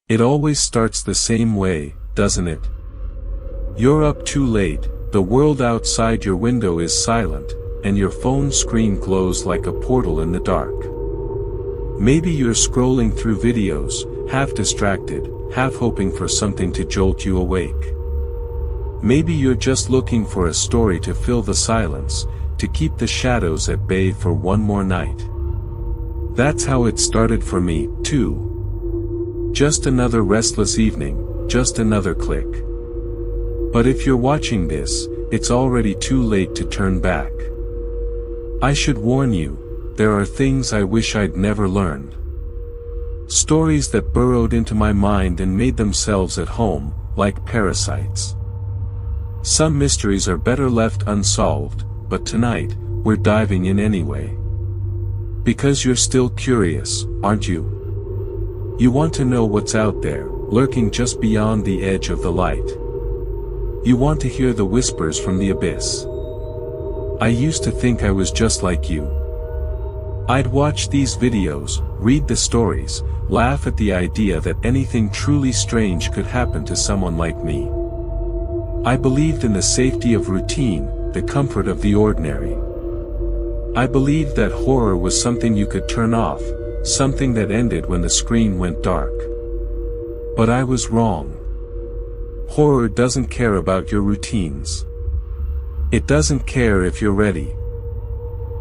It always starts the same way, doesn't it? You're up too late, the world outside your window is silent, and your phone screen glows like a portal in the dark. Maybe you're scrolling through videos, half distracted, half hoping for something to jolt you awake. Maybe you're just looking for a story to fill the silence, to keep the shadows at bay for one more night. That's how it started for me, too. Just another restless evening, just another click. But if you're watching this, it's already too late to turn back. I should warn you, there are things I wish I'd never learned. Stories that burrowed into my mind and made themselves at home, like parasites. Some mysteries are better left unsolved, but tonight, we're diving in anyway. Because you're still curious, aren't you? You want to know what's out there, lurking just beyond the edge of the light. You want to hear the whispers from the abyss. I used to think I was just like you. I'd watch these videos, read the stories, laugh at the idea that anything truly strange could happen to someone like me. I believed in the safety of routine, the comfort of the ordinary. I believed that horror was something you could turn off, something that ended when the screen went dark. But I was wrong. Horror doesn't care about your routines. It doesn't care if you're ready.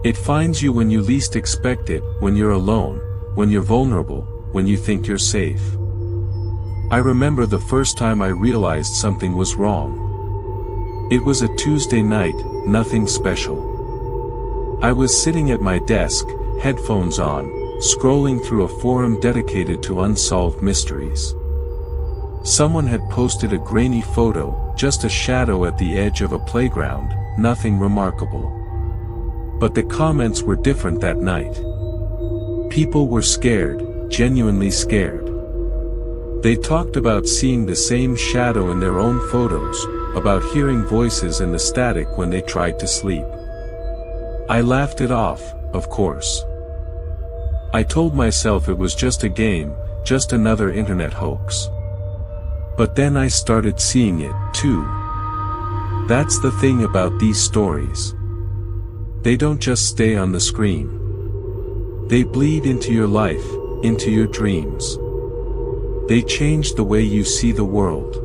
It finds you when you least expect it, when you're alone, when you're vulnerable, when you think you're safe. I remember the first time I realized something was wrong. It was a Tuesday night, nothing special. I was sitting at my desk, headphones on, scrolling through a forum dedicated to unsolved mysteries. Someone had posted a grainy photo, just a shadow at the edge of a playground, nothing remarkable. But the comments were different that night. People were scared, genuinely scared. They talked about seeing the same shadow in their own photos, about hearing voices and the static when they tried to sleep. I laughed it off, of course. I told myself it was just a game, just another internet hoax. But then I started seeing it, too. That's the thing about these stories. They don't just stay on the screen. They bleed into your life, into your dreams. They change the way you see the world.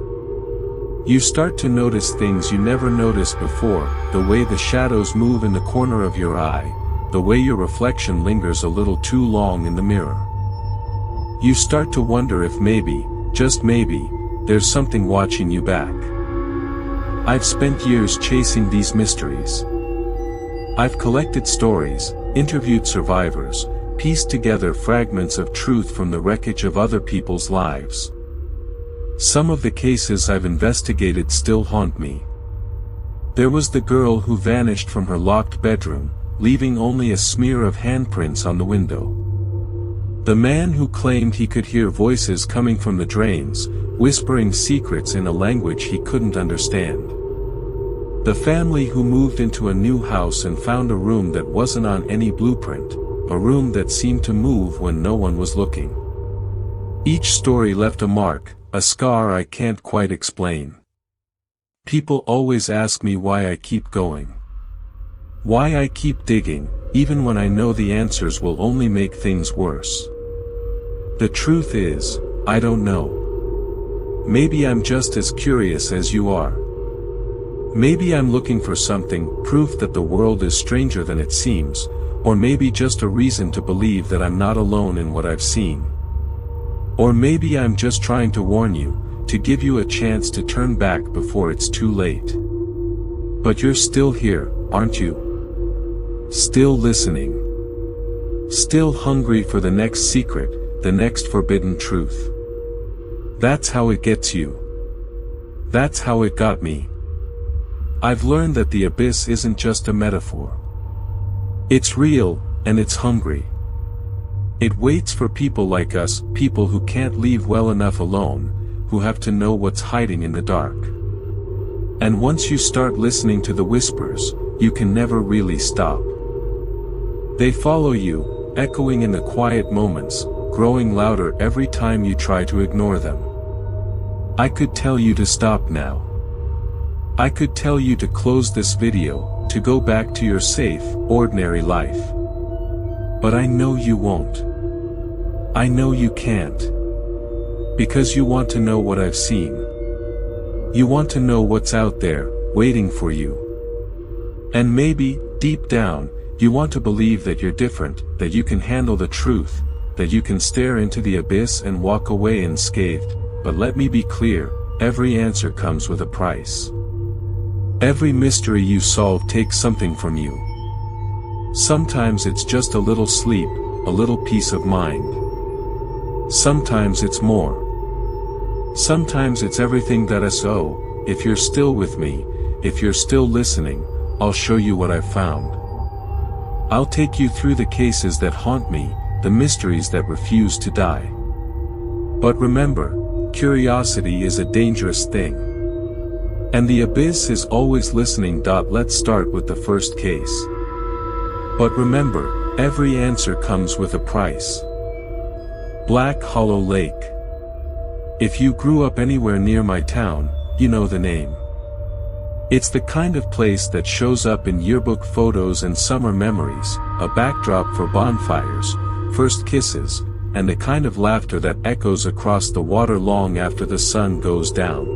You start to notice things you never noticed before, the way the shadows move in the corner of your eye, the way your reflection lingers a little too long in the mirror. You start to wonder if maybe, just maybe, there's something watching you back. I've spent years chasing these mysteries. I've collected stories, interviewed survivors, pieced together fragments of truth from the wreckage of other people's lives. Some of the cases I've investigated still haunt me. There was the girl who vanished from her locked bedroom, leaving only a smear of handprints on the window. The man who claimed he could hear voices coming from the drains, whispering secrets in a language he couldn't understand. The family who moved into a new house and found a room that wasn't on any blueprint, a room that seemed to move when no one was looking. Each story left a mark, a scar I can't quite explain. People always ask me why I keep going. Why I keep digging, even when I know the answers will only make things worse. The truth is, I don't know. Maybe I'm just as curious as you are. Maybe I'm looking for something, proof that the world is stranger than it seems, or maybe just a reason to believe that I'm not alone in what I've seen. Or maybe I'm just trying to warn you, to give you a chance to turn back before it's too late. But you're still here, aren't you? Still listening. Still hungry for the next secret, the next forbidden truth. That's how it gets you. That's how it got me. I've learned that the abyss isn't just a metaphor. It's real, and it's hungry. It waits for people like us, people who can't leave well enough alone, who have to know what's hiding in the dark. And once you start listening to the whispers, you can never really stop. They follow you, echoing in the quiet moments, growing louder every time you try to ignore them. I could tell you to stop now. I could tell you to close this video, to go back to your safe, ordinary life. But I know you won't. I know you can't. Because you want to know what I've seen. You want to know what's out there, waiting for you. And maybe, deep down, you want to believe that you're different, that you can handle the truth, that you can stare into the abyss and walk away unscathed. But let me be clear, every answer comes with a price. Every mystery you solve takes something from you. Sometimes it's just a little sleep, a little peace of mind. Sometimes it's more. Sometimes it's everything that is so. If you're still with me, if you're still listening, I'll show you what I've found. I'll take you through the cases that haunt me, the mysteries that refuse to die. But remember, curiosity is a dangerous thing. And the abyss is always listening. Let's start with the first case. But remember, every answer comes with a price. Black Hollow Lake. If you grew up anywhere near my town, you know the name. It's the kind of place that shows up in yearbook photos and summer memories, a backdrop for bonfires, first kisses, and the kind of laughter that echoes across the water long after the sun goes down.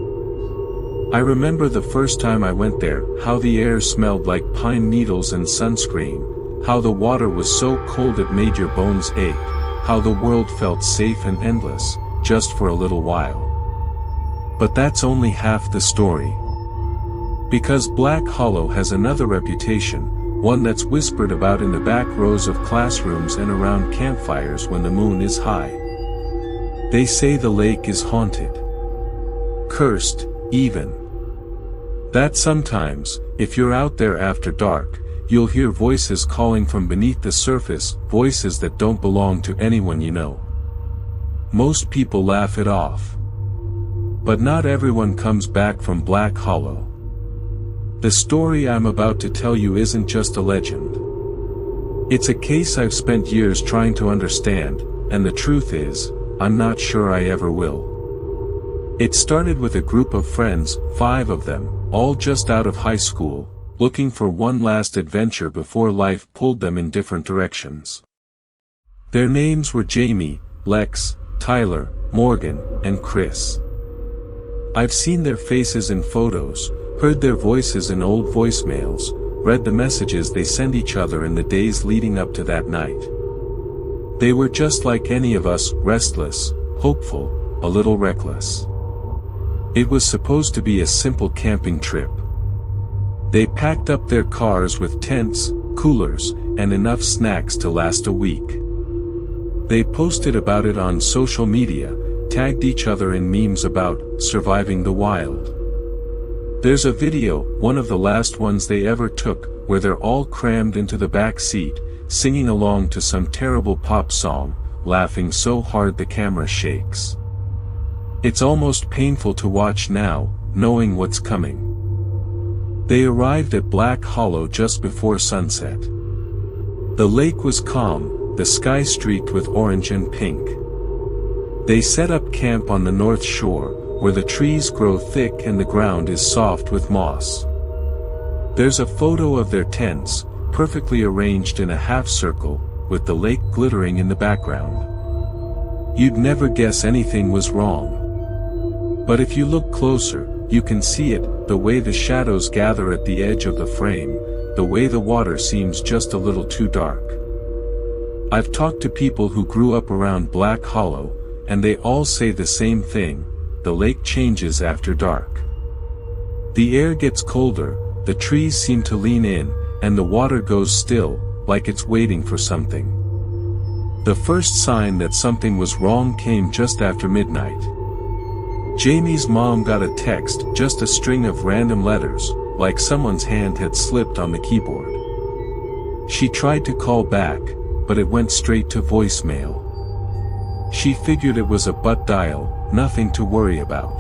I remember the first time I went there, how the air smelled like pine needles and sunscreen, how the water was so cold it made your bones ache, how the world felt safe and endless, just for a little while. But that's only half the story. Because Black Hollow has another reputation, one that's whispered about in the back rows of classrooms and around campfires when the moon is high. They say the lake is haunted. Cursed, even. That sometimes, if you're out there after dark, you'll hear voices calling from beneath the surface, voices that don't belong to anyone you know. Most people laugh it off. But not everyone comes back from Black Hollow. The story I'm about to tell you isn't just a legend. It's a case I've spent years trying to understand, and the truth is, I'm not sure I ever will. It started with a group of friends, 5 of them, all just out of high school, looking for one last adventure before life pulled them in different directions. Their names were Jamie, Lex, Tyler, Morgan, and Chris. I've seen their faces in photos, heard their voices in old voicemails, read the messages they sent each other in the days leading up to that night. They were just like any of us, restless, hopeful, a little reckless. It was supposed to be a simple camping trip. They packed up their cars with tents, coolers, and enough snacks to last a week. They posted about it on social media, tagged each other in memes about surviving the wild. There's a video, one of the last ones they ever took, where they're all crammed into the back seat, singing along to some terrible pop song, laughing so hard the camera shakes. It's almost painful to watch now, knowing what's coming. They arrived at Black Hollow just before sunset. The lake was calm, the sky streaked with orange and pink. They set up camp on the north shore, where the trees grow thick and the ground is soft with moss. There's a photo of their tents, perfectly arranged in a half circle, with the lake glittering in the background. You'd never guess anything was wrong. But if you look closer, you can see it, the way the shadows gather at the edge of the frame, the way the water seems just a little too dark. I've talked to people who grew up around Black Hollow, and they all say the same thing: the lake changes after dark. The air gets colder, the trees seem to lean in, and the water goes still, like it's waiting for something. The first sign that something was wrong came just after midnight. Jamie's mom got a text, just a string of random letters, like someone's hand had slipped on the keyboard. She tried to call back, but it went straight to voicemail. She figured it was a butt dial, nothing to worry about.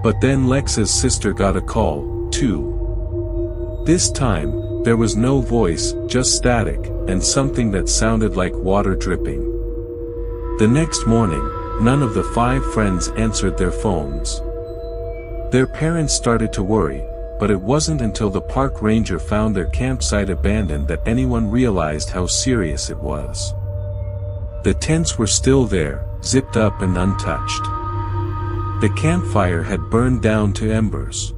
But then Lex's sister got a call, too. This time, there was no voice, just static, and something that sounded like water dripping. The next morning, none of the 5 friends answered their phones. Their parents started to worry, but it wasn't until the park ranger found their campsite abandoned that anyone realized how serious it was. The tents were still there, zipped up and untouched. The campfire had burned down to embers.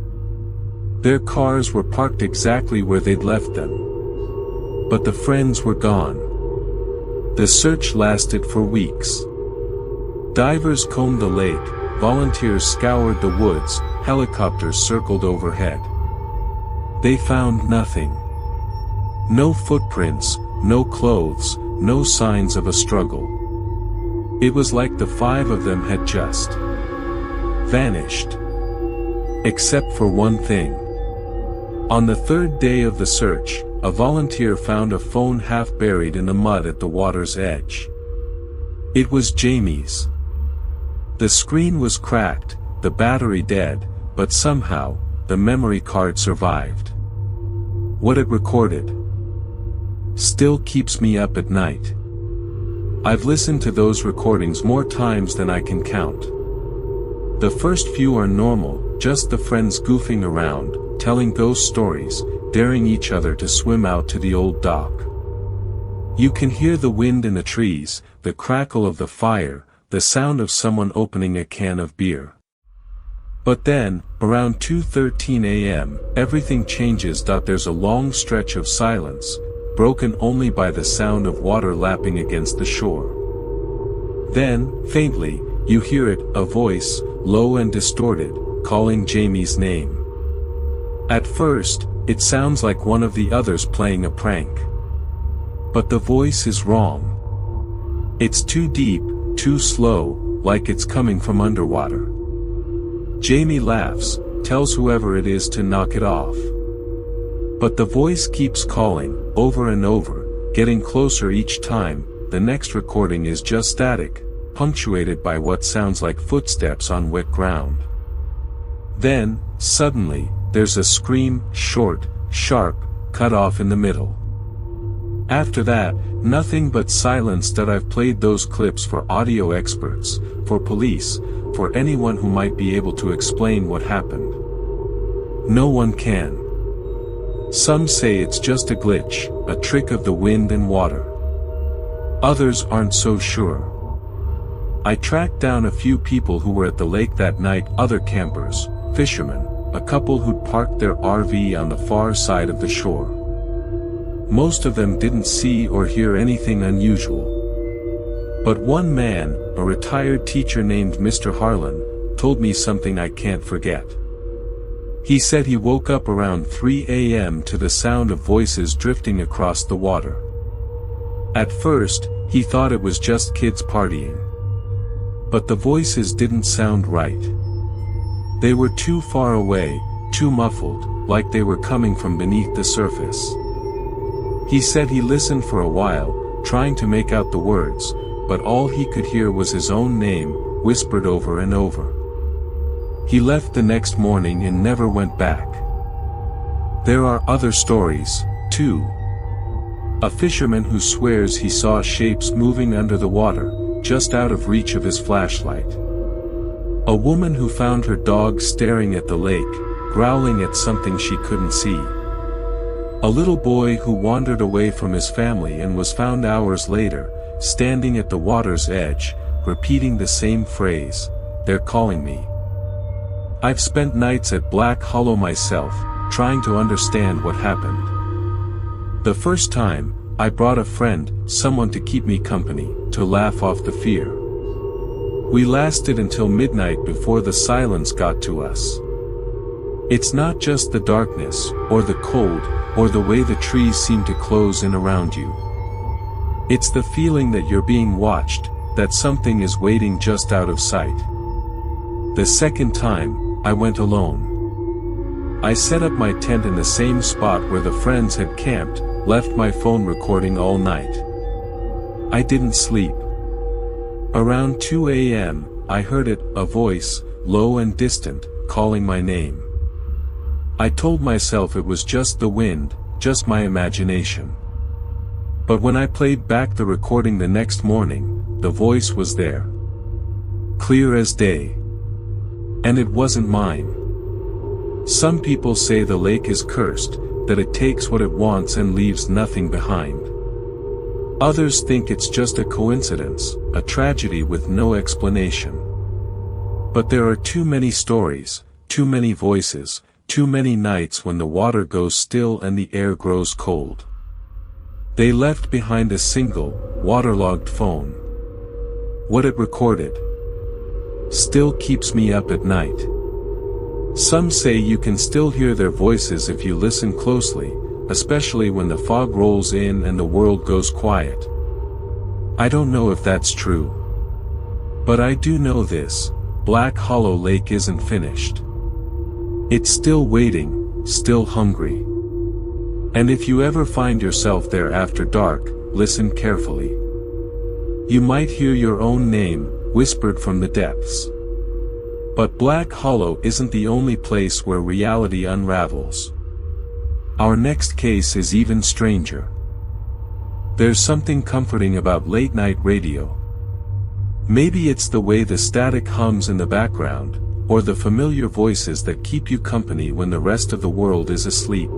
Their cars were parked exactly where they'd left them. But the friends were gone. The search lasted for weeks. Divers combed the lake, volunteers scoured the woods, helicopters circled overhead. They found nothing. No footprints, no clothes, no signs of a struggle. It was like the 5 of them had just vanished. Except for one thing. On the 3rd day of the search, a volunteer found a phone half buried in the mud at the water's edge. It was Jamie's. The screen was cracked, the battery dead, but somehow, the memory card survived. What it recorded still keeps me up at night. I've listened to those recordings more times than I can count. The first few are normal, just the friends goofing around, telling ghost stories, daring each other to swim out to the old dock. You can hear the wind in the trees, the crackle of the fire, the sound of someone opening a can of beer. But then, around 2:13 a.m., everything changes. There's a long stretch of silence, broken only by the sound of water lapping against the shore. Then, faintly, you hear it, a voice, low and distorted, calling Jamie's name. At first, it sounds like one of the others playing a prank. But the voice is wrong. It's too deep, too slow, like it's coming from underwater. Jamie laughs, tells whoever it is to knock it off. But the voice keeps calling, over and over, getting closer each time. The next recording is just static, punctuated by what sounds like footsteps on wet ground. Then, suddenly, there's a scream, short, sharp, cut off in the middle. After that, nothing but silence. I've played those clips for audio experts, for police, for anyone who might be able to explain what happened. No one can. Some say it's just a glitch, a trick of the wind and water. Others aren't so sure. I tracked down a few people who were at the lake that night, other campers, fishermen, a couple who'd parked their RV on the far side of the shore. Most of them didn't see or hear anything unusual. But one man, a retired teacher named Mr. Harlan, told me something I can't forget. He said he woke up around 3 a.m. to the sound of voices drifting across the water. At first, he thought it was just kids partying. But the voices didn't sound right. They were too far away, too muffled, like they were coming from beneath the surface. He said he listened for a while, trying to make out the words, but all he could hear was his own name, whispered over and over. He left the next morning and never went back. There are other stories, too. A fisherman who swears he saw shapes moving under the water, just out of reach of his flashlight. A woman who found her dog staring at the lake, growling at something she couldn't see. A little boy who wandered away from his family and was found hours later, standing at the water's edge, repeating the same phrase, "They're calling me." I've spent nights at Black Hollow myself, trying to understand what happened. The first time, I brought a friend, someone to keep me company, to laugh off the fear. We lasted until midnight before the silence got to us. It's not just the darkness, or the cold, or the way the trees seem to close in around you. It's the feeling that you're being watched, that something is waiting just out of sight. The second time, I went alone. I set up my tent in the same spot where the friends had camped, left my phone recording all night. I didn't sleep. Around 2 a.m., I heard it, a voice, low and distant, calling my name. I told myself it was just the wind, just my imagination. But when I played back the recording the next morning, the voice was there. Clear as day. And it wasn't mine. Some people say the lake is cursed, that it takes what it wants and leaves nothing behind. Others think it's just a coincidence, a tragedy with no explanation. But there are too many stories, too many voices, too many nights when the water goes still and the air grows cold. They left behind a single, waterlogged phone. What it recorded still keeps me up at night. Some say you can still hear their voices if you listen closely, especially when the fog rolls in and the world goes quiet. I don't know if that's true. But I do know this: Black Hollow Lake isn't finished. It's still waiting, still hungry. And if you ever find yourself there after dark, listen carefully. You might hear your own name, whispered from the depths. But Black Hollow isn't the only place where reality unravels. Our next case is even stranger. There's something comforting about late-night radio. Maybe it's the way the static hums in the background, or the familiar voices that keep you company when the rest of the world is asleep.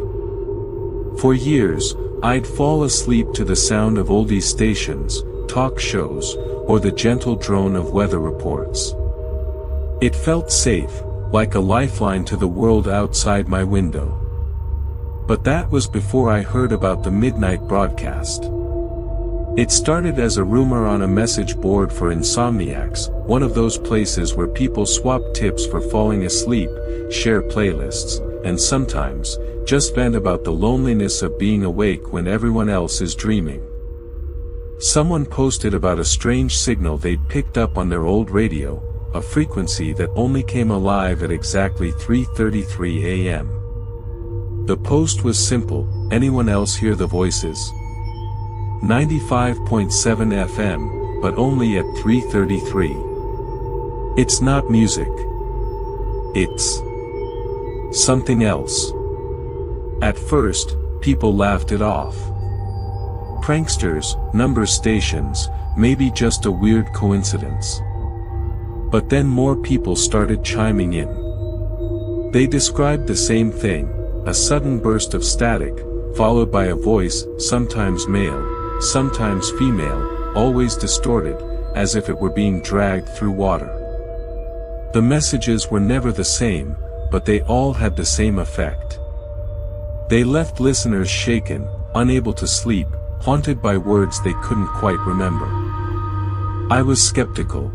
For years, I'd fall asleep to the sound of oldies stations, talk shows, or the gentle drone of weather reports. It felt safe, like a lifeline to the world outside my window. But that was before I heard about the midnight broadcast. It started as a rumor on a message board for insomniacs, one of those places where people swap tips for falling asleep, share playlists, and sometimes, just vent about the loneliness of being awake when everyone else is dreaming. Someone posted about a strange signal they'd picked up on their old radio, a frequency that only came alive at exactly 3:33 a.m. The post was simple: anyone else hear the voices? 95.7 FM, but only at 3:33. It's not music. It's something else. At first, people laughed it off. Pranksters, number stations, maybe just a weird coincidence. But then more people started chiming in. They described the same thing: a sudden burst of static, followed by a voice, sometimes male, sometimes female, always distorted, as if it were being dragged through water. The messages were never the same, but they all had the same effect. They left listeners shaken, unable to sleep, haunted by words they couldn't quite remember. I was skeptical.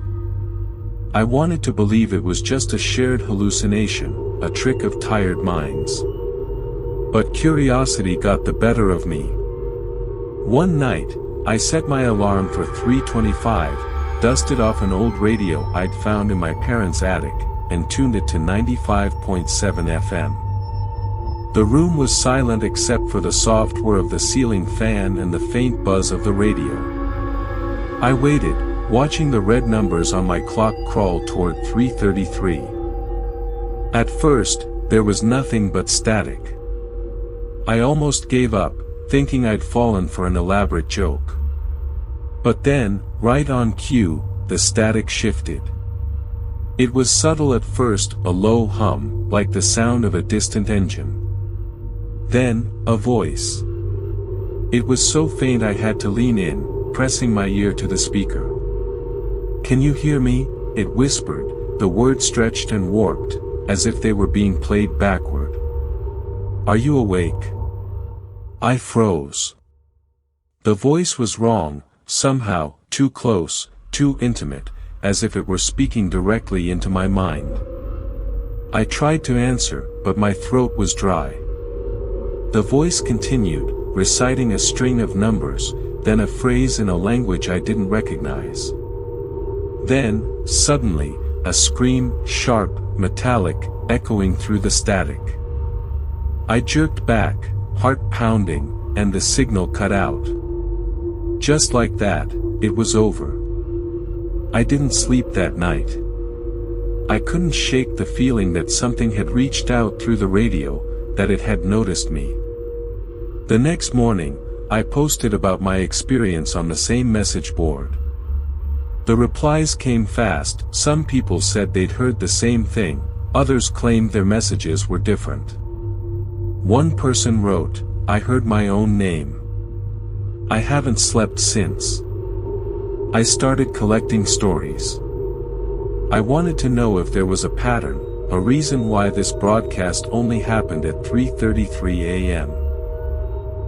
I wanted to believe it was just a shared hallucination, a trick of tired minds. But curiosity got the better of me. One night, I set my alarm for 3:25, dusted off an old radio I'd found in my parents' attic, and tuned it to 95.7 FM. The room was silent except for the soft whir of the ceiling fan and the faint buzz of the radio. I waited, watching the red numbers on my clock crawl toward 3:33. At first, there was nothing but static. I almost gave up, thinking I'd fallen for an elaborate joke. But then, right on cue, the static shifted. It was subtle at first, a low hum, like the sound of a distant engine. Then, a voice. It was so faint I had to lean in, pressing my ear to the speaker. "Can you hear me?" it whispered, the words stretched and warped, as if they were being played backward. "Are you awake?" I froze. The voice was wrong, somehow, too close, too intimate, as if it were speaking directly into my mind. I tried to answer, but my throat was dry. The voice continued, reciting a string of numbers, then a phrase in a language I didn't recognize. Then, suddenly, a scream, sharp, metallic, echoing through the static. I jerked back, heart pounding, and the signal cut out. Just like that, it was over. I didn't sleep that night. I couldn't shake the feeling that something had reached out through the radio, that it had noticed me. The next morning, I posted about my experience on the same message board. The replies came fast. Some people said they'd heard the same thing, others claimed their messages were different. One person wrote, "I heard my own name. I haven't slept since. I started collecting stories. I wanted to know if there was a pattern, a reason why this broadcast only happened at 3:33 a.m.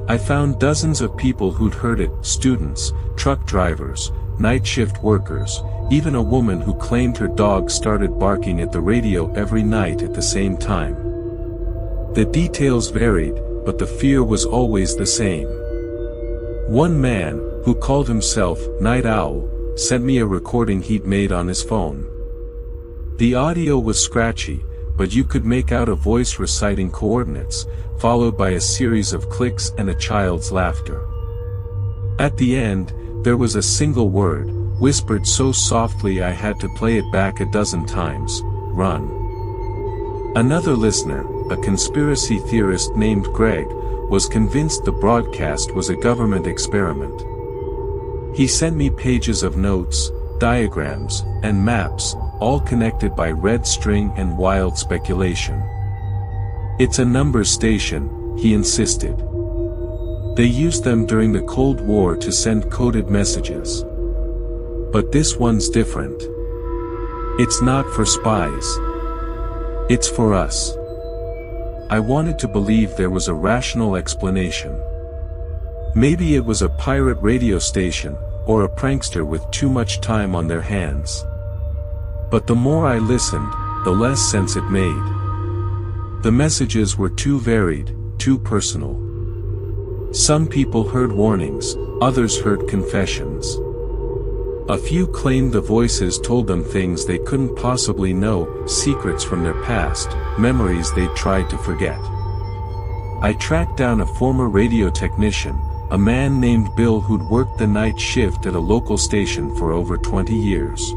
I found dozens of people who'd heard it, students, truck drivers, night shift workers, even a woman who claimed her dog started barking at the radio every night at the same time. The details varied, but the fear was always the same. One man, who called himself Night Owl, sent me a recording he'd made on his phone. The audio was scratchy, but you could make out a voice reciting coordinates, followed by a series of clicks and a child's laughter. At the end, there was a single word, whispered so softly I had to play it back a dozen times: run. Another listener, a conspiracy theorist named Greg, was convinced the broadcast was a government experiment. He sent me pages of notes, diagrams, and maps, all connected by red string and wild speculation. "It's a numbers station," he insisted. "They used them during the Cold War to send coded messages. But this one's different. It's not for spies. It's for us." I wanted to believe there was a rational explanation. Maybe it was a pirate radio station, or a prankster with too much time on their hands. But the more I listened, the less sense it made. The messages were too varied, too personal. Some people heard warnings, others heard confessions. A few claimed the voices told them things they couldn't possibly know, secrets from their past, memories they tried to forget. I tracked down a former radio technician, a man named Bill who'd worked the night shift at a local station for over 20 years.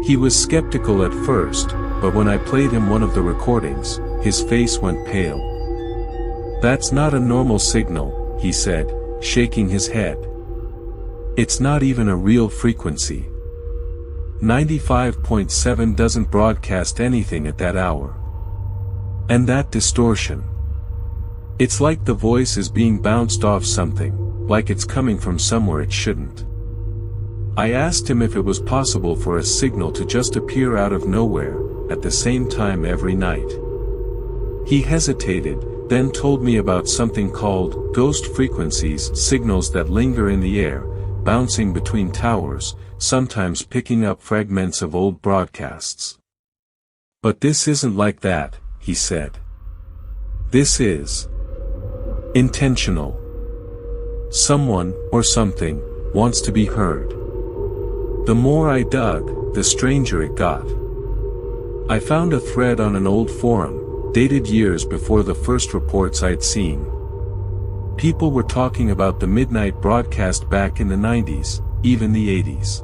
He was skeptical at first, but when I played him one of the recordings, his face went pale. "That's not a normal signal," he said, shaking his head. "It's not even a real frequency. 95.7 doesn't broadcast anything at that hour. And that distortion. It's like the voice is being bounced off something, like it's coming from somewhere it shouldn't." I asked him if it was possible for a signal to just appear out of nowhere, at the same time every night. He hesitated, then told me about something called ghost frequencies, signals that linger in the air, bouncing between towers, sometimes picking up fragments of old broadcasts. "But this isn't like that," he said. "This is intentional. Someone, or something, wants to be heard." The more I dug, the stranger it got. I found a thread on an old forum, dated years before the first reports I'd seen. People were talking about the midnight broadcast back in the 90s, even the 80s.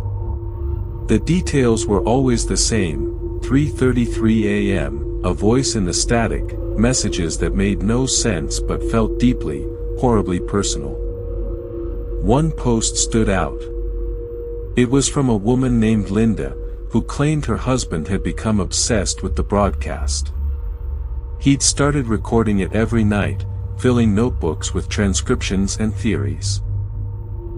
The details were always the same: 3:33 a.m., a voice in the static, messages that made no sense but felt deeply, horribly personal. One post stood out. It was from a woman named Linda, who claimed her husband had become obsessed with the broadcast. He'd started recording it every night, filling notebooks with transcriptions and theories.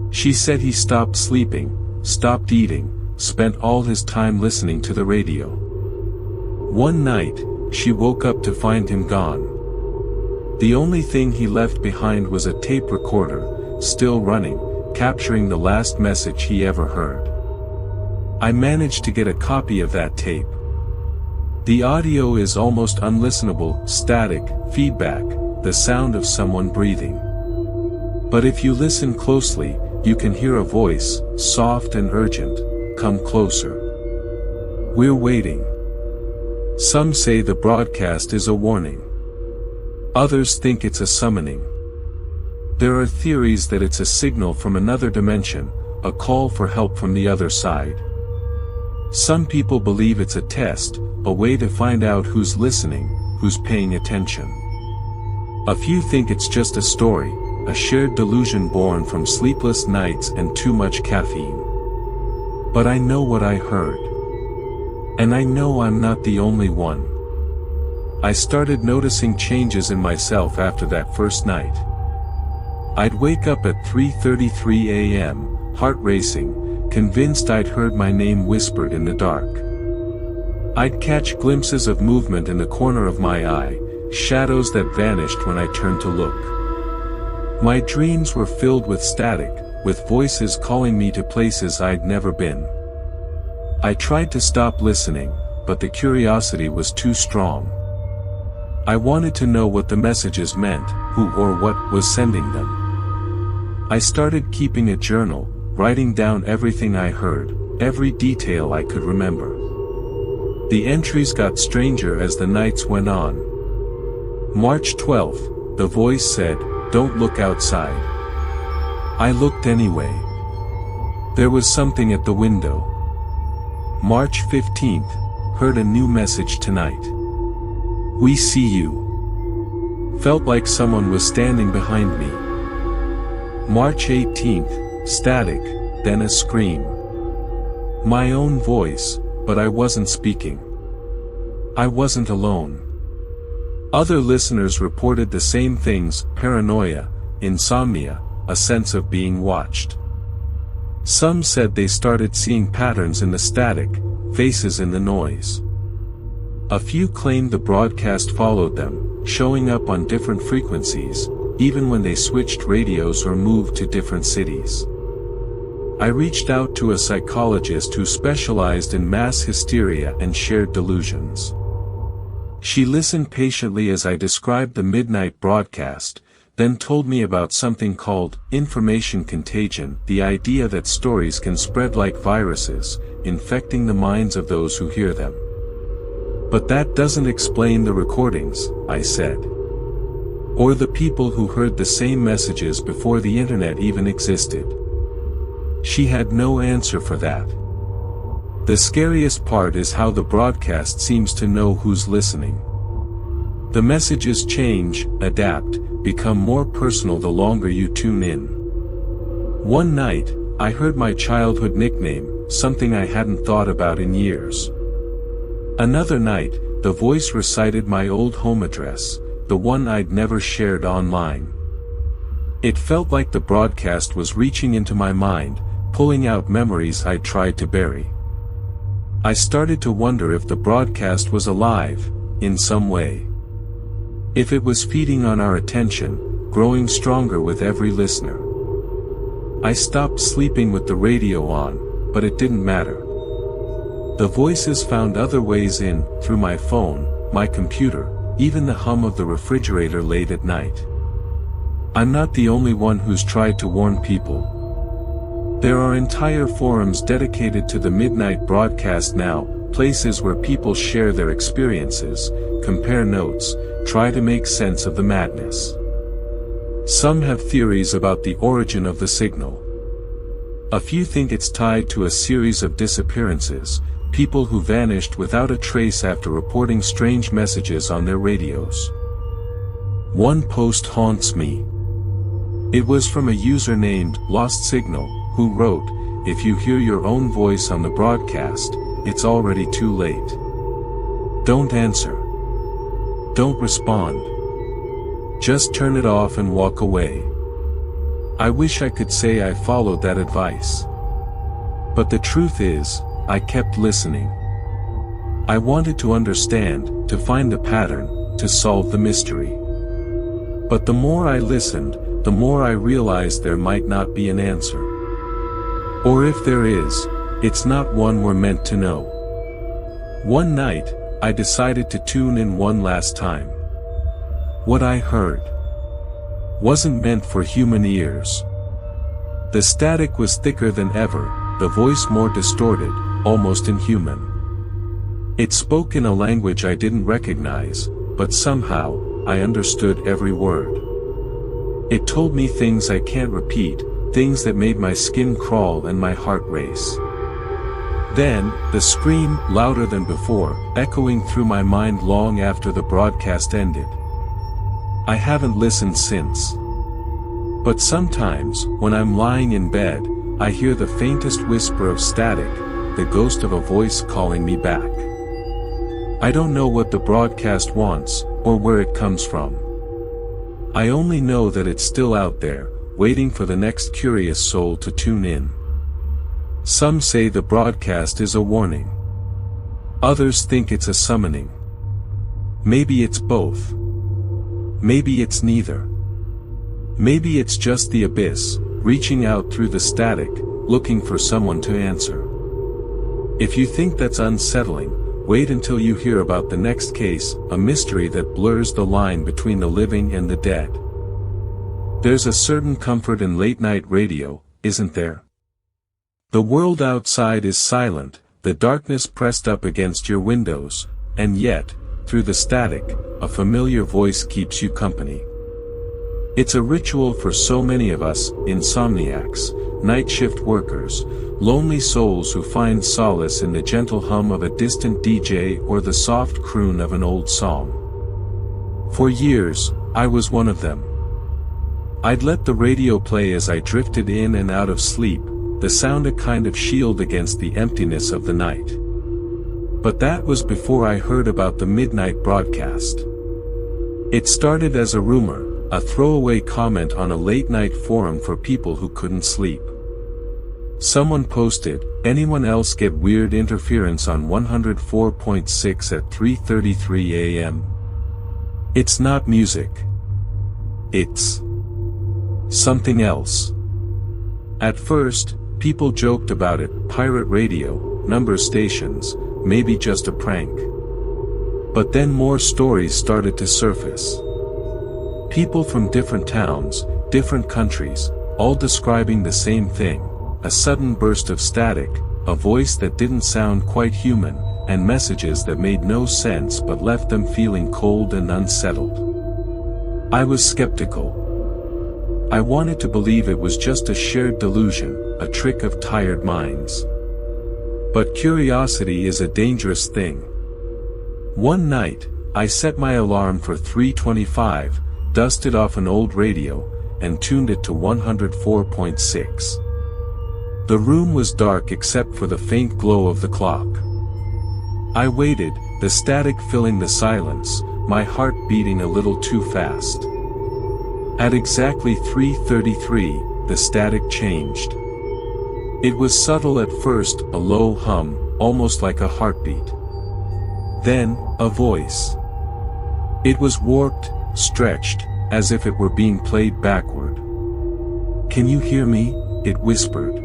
She said he stopped sleeping, stopped eating, spent all his time listening to the radio. One night, she woke up to find him gone. The only thing he left behind was a tape recorder, still running, capturing the last message he ever heard. I managed to get a copy of that tape. The audio is almost unlistenable, static, feedback, the sound of someone breathing. But if you listen closely, you can hear a voice, soft and urgent, "Come closer. We're waiting." Some say the broadcast is a warning. Others think it's a summoning. There are theories that it's a signal from another dimension, a call for help from the other side. Some people believe it's a test, a way to find out who's listening, who's paying attention. A few think it's just a story, a shared delusion born from sleepless nights and too much caffeine. But I know what I heard. And I know I'm not the only one. I started noticing changes in myself after that first night. I'd wake up at 3:33 a.m., heart racing, convinced I'd heard my name whispered in the dark. I'd catch glimpses of movement in the corner of my eye, shadows that vanished when I turned to look. My dreams were filled with static, with voices calling me to places I'd never been. I tried to stop listening, but the curiosity was too strong. I wanted to know what the messages meant, who or what was sending them. I started keeping a journal, writing down everything I heard, every detail I could remember. The entries got stranger as the nights went on. March 12th, the voice said, "Don't look outside." I looked anyway. There was something at the window. March 15th, heard a new message tonight. "We see you." Felt like someone was standing behind me. March 18th, static, then a scream. My own voice, but I wasn't speaking. I wasn't alone. Other listeners reported the same things: paranoia, insomnia, a sense of being watched. Some said they started seeing patterns in the static, faces in the noise. A few claimed the broadcast followed them, showing up on different frequencies, even when they switched radios or moved to different cities. I reached out to a psychologist who specialized in mass hysteria and shared delusions. She listened patiently as I described the midnight broadcast, then told me about something called information contagion, the idea that stories can spread like viruses, infecting the minds of those who hear them. "But that doesn't explain the recordings," I said. "Or the people who heard the same messages before the internet even existed." She had no answer for that. The scariest part is how the broadcast seems to know who's listening. The messages change, adapt, become more personal the longer you tune in. One night, I heard my childhood nickname, something I hadn't thought about in years. Another night, the voice recited my old home address, the one I'd never shared online. It felt like the broadcast was reaching into my mind, pulling out memories I'd tried to bury. I started to wonder if the broadcast was alive, in some way. If it was feeding on our attention, growing stronger with every listener. I stopped sleeping with the radio on, but it didn't matter. The voices found other ways in, through my phone, my computer, even the hum of the refrigerator late at night. I'm not the only one who's tried to warn people. There are entire forums dedicated to the midnight broadcast now, places where people share their experiences, compare notes, try to make sense of the madness. Some have theories about the origin of the signal. A few think it's tied to a series of disappearances, people who vanished without a trace after reporting strange messages on their radios. One post haunts me. It was from a user named Lost Signal, who wrote, "If you hear your own voice on the broadcast, it's already too late. Don't answer. Don't respond. Just turn it off and walk away." I wish I could say I followed that advice. But the truth is, I kept listening. I wanted to understand, to find the pattern, to solve the mystery. But the more I listened, the more I realized there might not be an answer. Or if there is, it's not one we're meant to know. One night, I decided to tune in one last time. What I heard wasn't meant for human ears. The static was thicker than ever, the voice more distorted, almost inhuman. It spoke in a language I didn't recognize, but somehow, I understood every word. It told me things I can't repeat, things that made my skin crawl and my heart race. Then, the scream, louder than before, echoing through my mind long after the broadcast ended. I haven't listened since. But sometimes, when I'm lying in bed, I hear the faintest whisper of static, the ghost of a voice calling me back. I don't know what the broadcast wants, or where it comes from. I only know that it's still out there, waiting for the next curious soul to tune in. Some say the broadcast is a warning. Others think it's a summoning. Maybe it's both. Maybe it's neither. Maybe it's just the abyss, reaching out through the static, looking for someone to answer. If you think that's unsettling, wait until you hear about the next case, a mystery that blurs the line between the living and the dead. There's a certain comfort in late-night radio, isn't there? The world outside is silent, the darkness pressed up against your windows, and yet, through the static, a familiar voice keeps you company. It's a ritual for so many of us, insomniacs, night shift workers, lonely souls who find solace in the gentle hum of a distant DJ or the soft croon of an old song. For years, I was one of them. I'd let the radio play as I drifted in and out of sleep, the sound a kind of shield against the emptiness of the night. But that was before I heard about the midnight broadcast. It started as a rumor, a throwaway comment on a late-night forum for people who couldn't sleep. Someone posted, "Anyone else get weird interference on 104.6 at 3:33 a.m.? It's not music. It's something else." At first, people joked about it, pirate radio, number stations, maybe just a prank. But then more stories started to surface. People from different towns, different countries, all describing the same thing, a sudden burst of static, a voice that didn't sound quite human, and messages that made no sense but left them feeling cold and unsettled. I was skeptical. I wanted to believe it was just a shared delusion, a trick of tired minds. But curiosity is a dangerous thing. One night, I set my alarm for 3:25, dusted off an old radio, and tuned it to 104.6. The room was dark except for the faint glow of the clock. I waited, the static filling the silence, my heart beating a little too fast. At exactly 3:33, the static changed. It was subtle at first, a low hum, almost like a heartbeat. Then, a voice. It was warped, stretched, as if it were being played backward. "Can you hear me?" it whispered.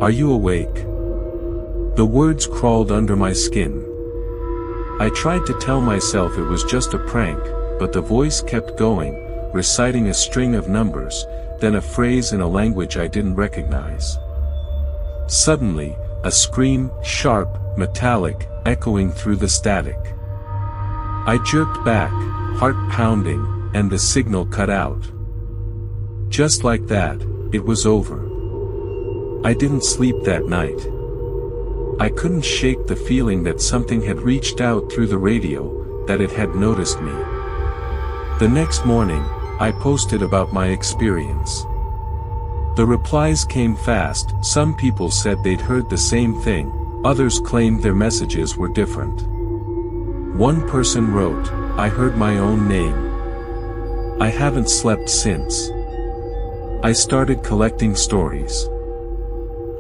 "Are you awake?" The words crawled under my skin. I tried to tell myself it was just a prank, but the voice kept going, reciting a string of numbers, then a phrase in a language I didn't recognize. Suddenly, a scream, sharp, metallic, echoing through the static. I jerked back, heart pounding, and the signal cut out. Just like that, it was over. I didn't sleep that night. I couldn't shake the feeling that something had reached out through the radio, that it had noticed me. The next morning, I posted about my experience. The replies came fast. Some people said they'd heard the same thing, others claimed their messages were different. One person wrote, "I heard my own name. I haven't slept since." I started collecting stories.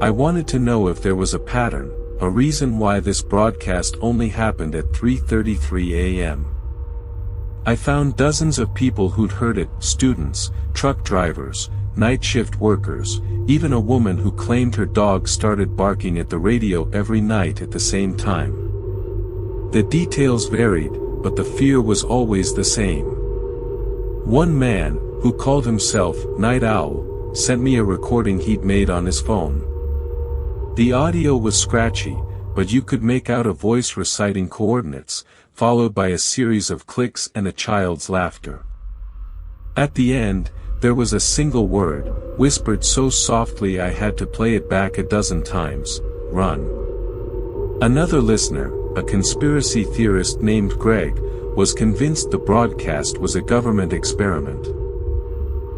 I wanted to know if there was a pattern, a reason why this broadcast only happened at 3:33 a.m. I found dozens of people who'd heard it, students, truck drivers, night shift workers, even a woman who claimed her dog started barking at the radio every night at the same time. The details varied, but the fear was always the same. One man, who called himself Night Owl, sent me a recording he'd made on his phone. The audio was scratchy, but you could make out a voice reciting coordinates, followed by a series of clicks and a child's laughter. At the end, there was a single word, whispered so softly I had to play it back a dozen times: "Run." Another listener, a conspiracy theorist named Greg, was convinced the broadcast was a government experiment.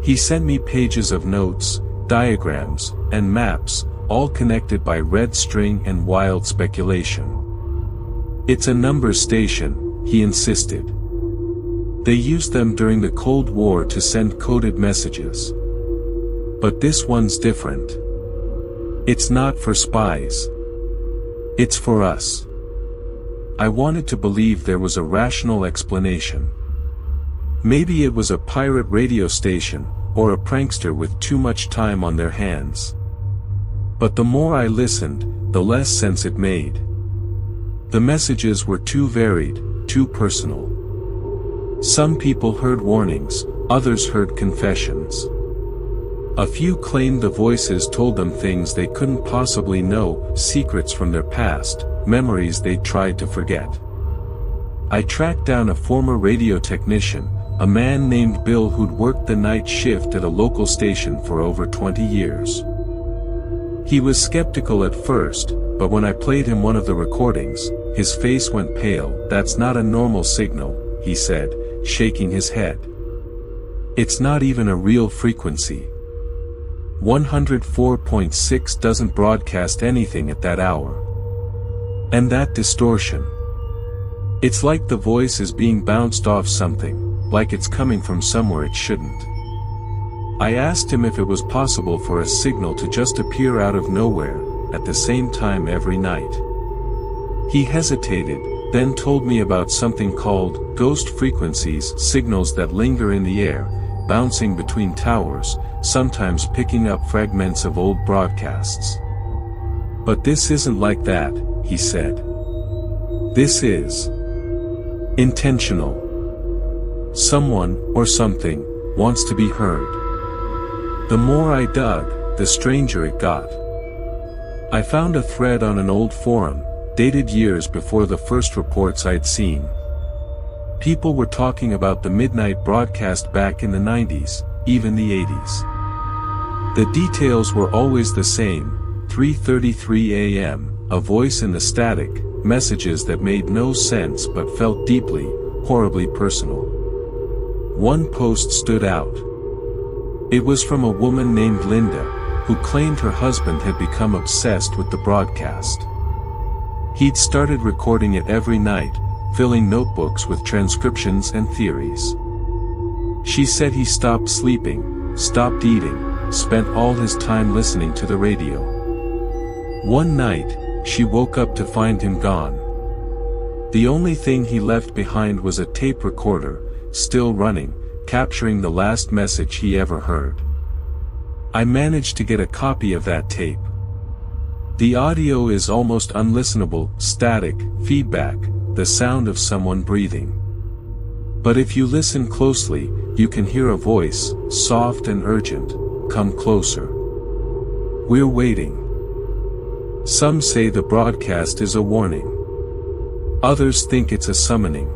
He sent me pages of notes, diagrams, and maps, all connected by red string and wild speculation. "It's a numbers station," he insisted. "They used them during the Cold War to send coded messages. But this one's different. It's not for spies. It's for us." I wanted to believe there was a rational explanation. Maybe it was a pirate radio station, or a prankster with too much time on their hands. But the more I listened, the less sense it made. The messages were too varied, too personal. Some people heard warnings, others heard confessions. A few claimed the voices told them things they couldn't possibly know, secrets from their past, memories they'd tried to forget. I tracked down a former radio technician, a man named Bill who'd worked the night shift at a local station for over 20 years. He was skeptical at first, but when I played him one of the recordings, his face went pale. "That's not a normal signal," he said, shaking his head. "It's not even a real frequency. 104.6 doesn't broadcast anything at that hour. And that distortion. It's like the voice is being bounced off something, like it's coming from somewhere it shouldn't." I asked him if it was possible for a signal to just appear out of nowhere, at the same time every night. He hesitated, then told me about something called ghost frequencies, signals that linger in the air, bouncing between towers, sometimes picking up fragments of old broadcasts. "But this isn't like that," he said. "This is intentional. Someone, or something, wants to be heard." The more I dug, the stranger it got. I found a thread on an old forum, dated years before the first reports I'd seen. People were talking about the midnight broadcast back in the 90s, even the 80s. The details were always the same: 3:33 a.m., a voice in the static, messages that made no sense but felt deeply, horribly personal. One post stood out. It was from a woman named Linda, who claimed her husband had become obsessed with the broadcast. He'd started recording it every night, filling notebooks with transcriptions and theories. She said he stopped sleeping, stopped eating, spent all his time listening to the radio. One night, she woke up to find him gone. The only thing he left behind was a tape recorder, still running, capturing the last message he ever heard. I managed to get a copy of that tape. The audio is almost unlistenable, static, feedback, the sound of someone breathing. But if you listen closely, you can hear a voice, soft and urgent, "Come closer. We're waiting." Some say the broadcast is a warning. Others think it's a summoning.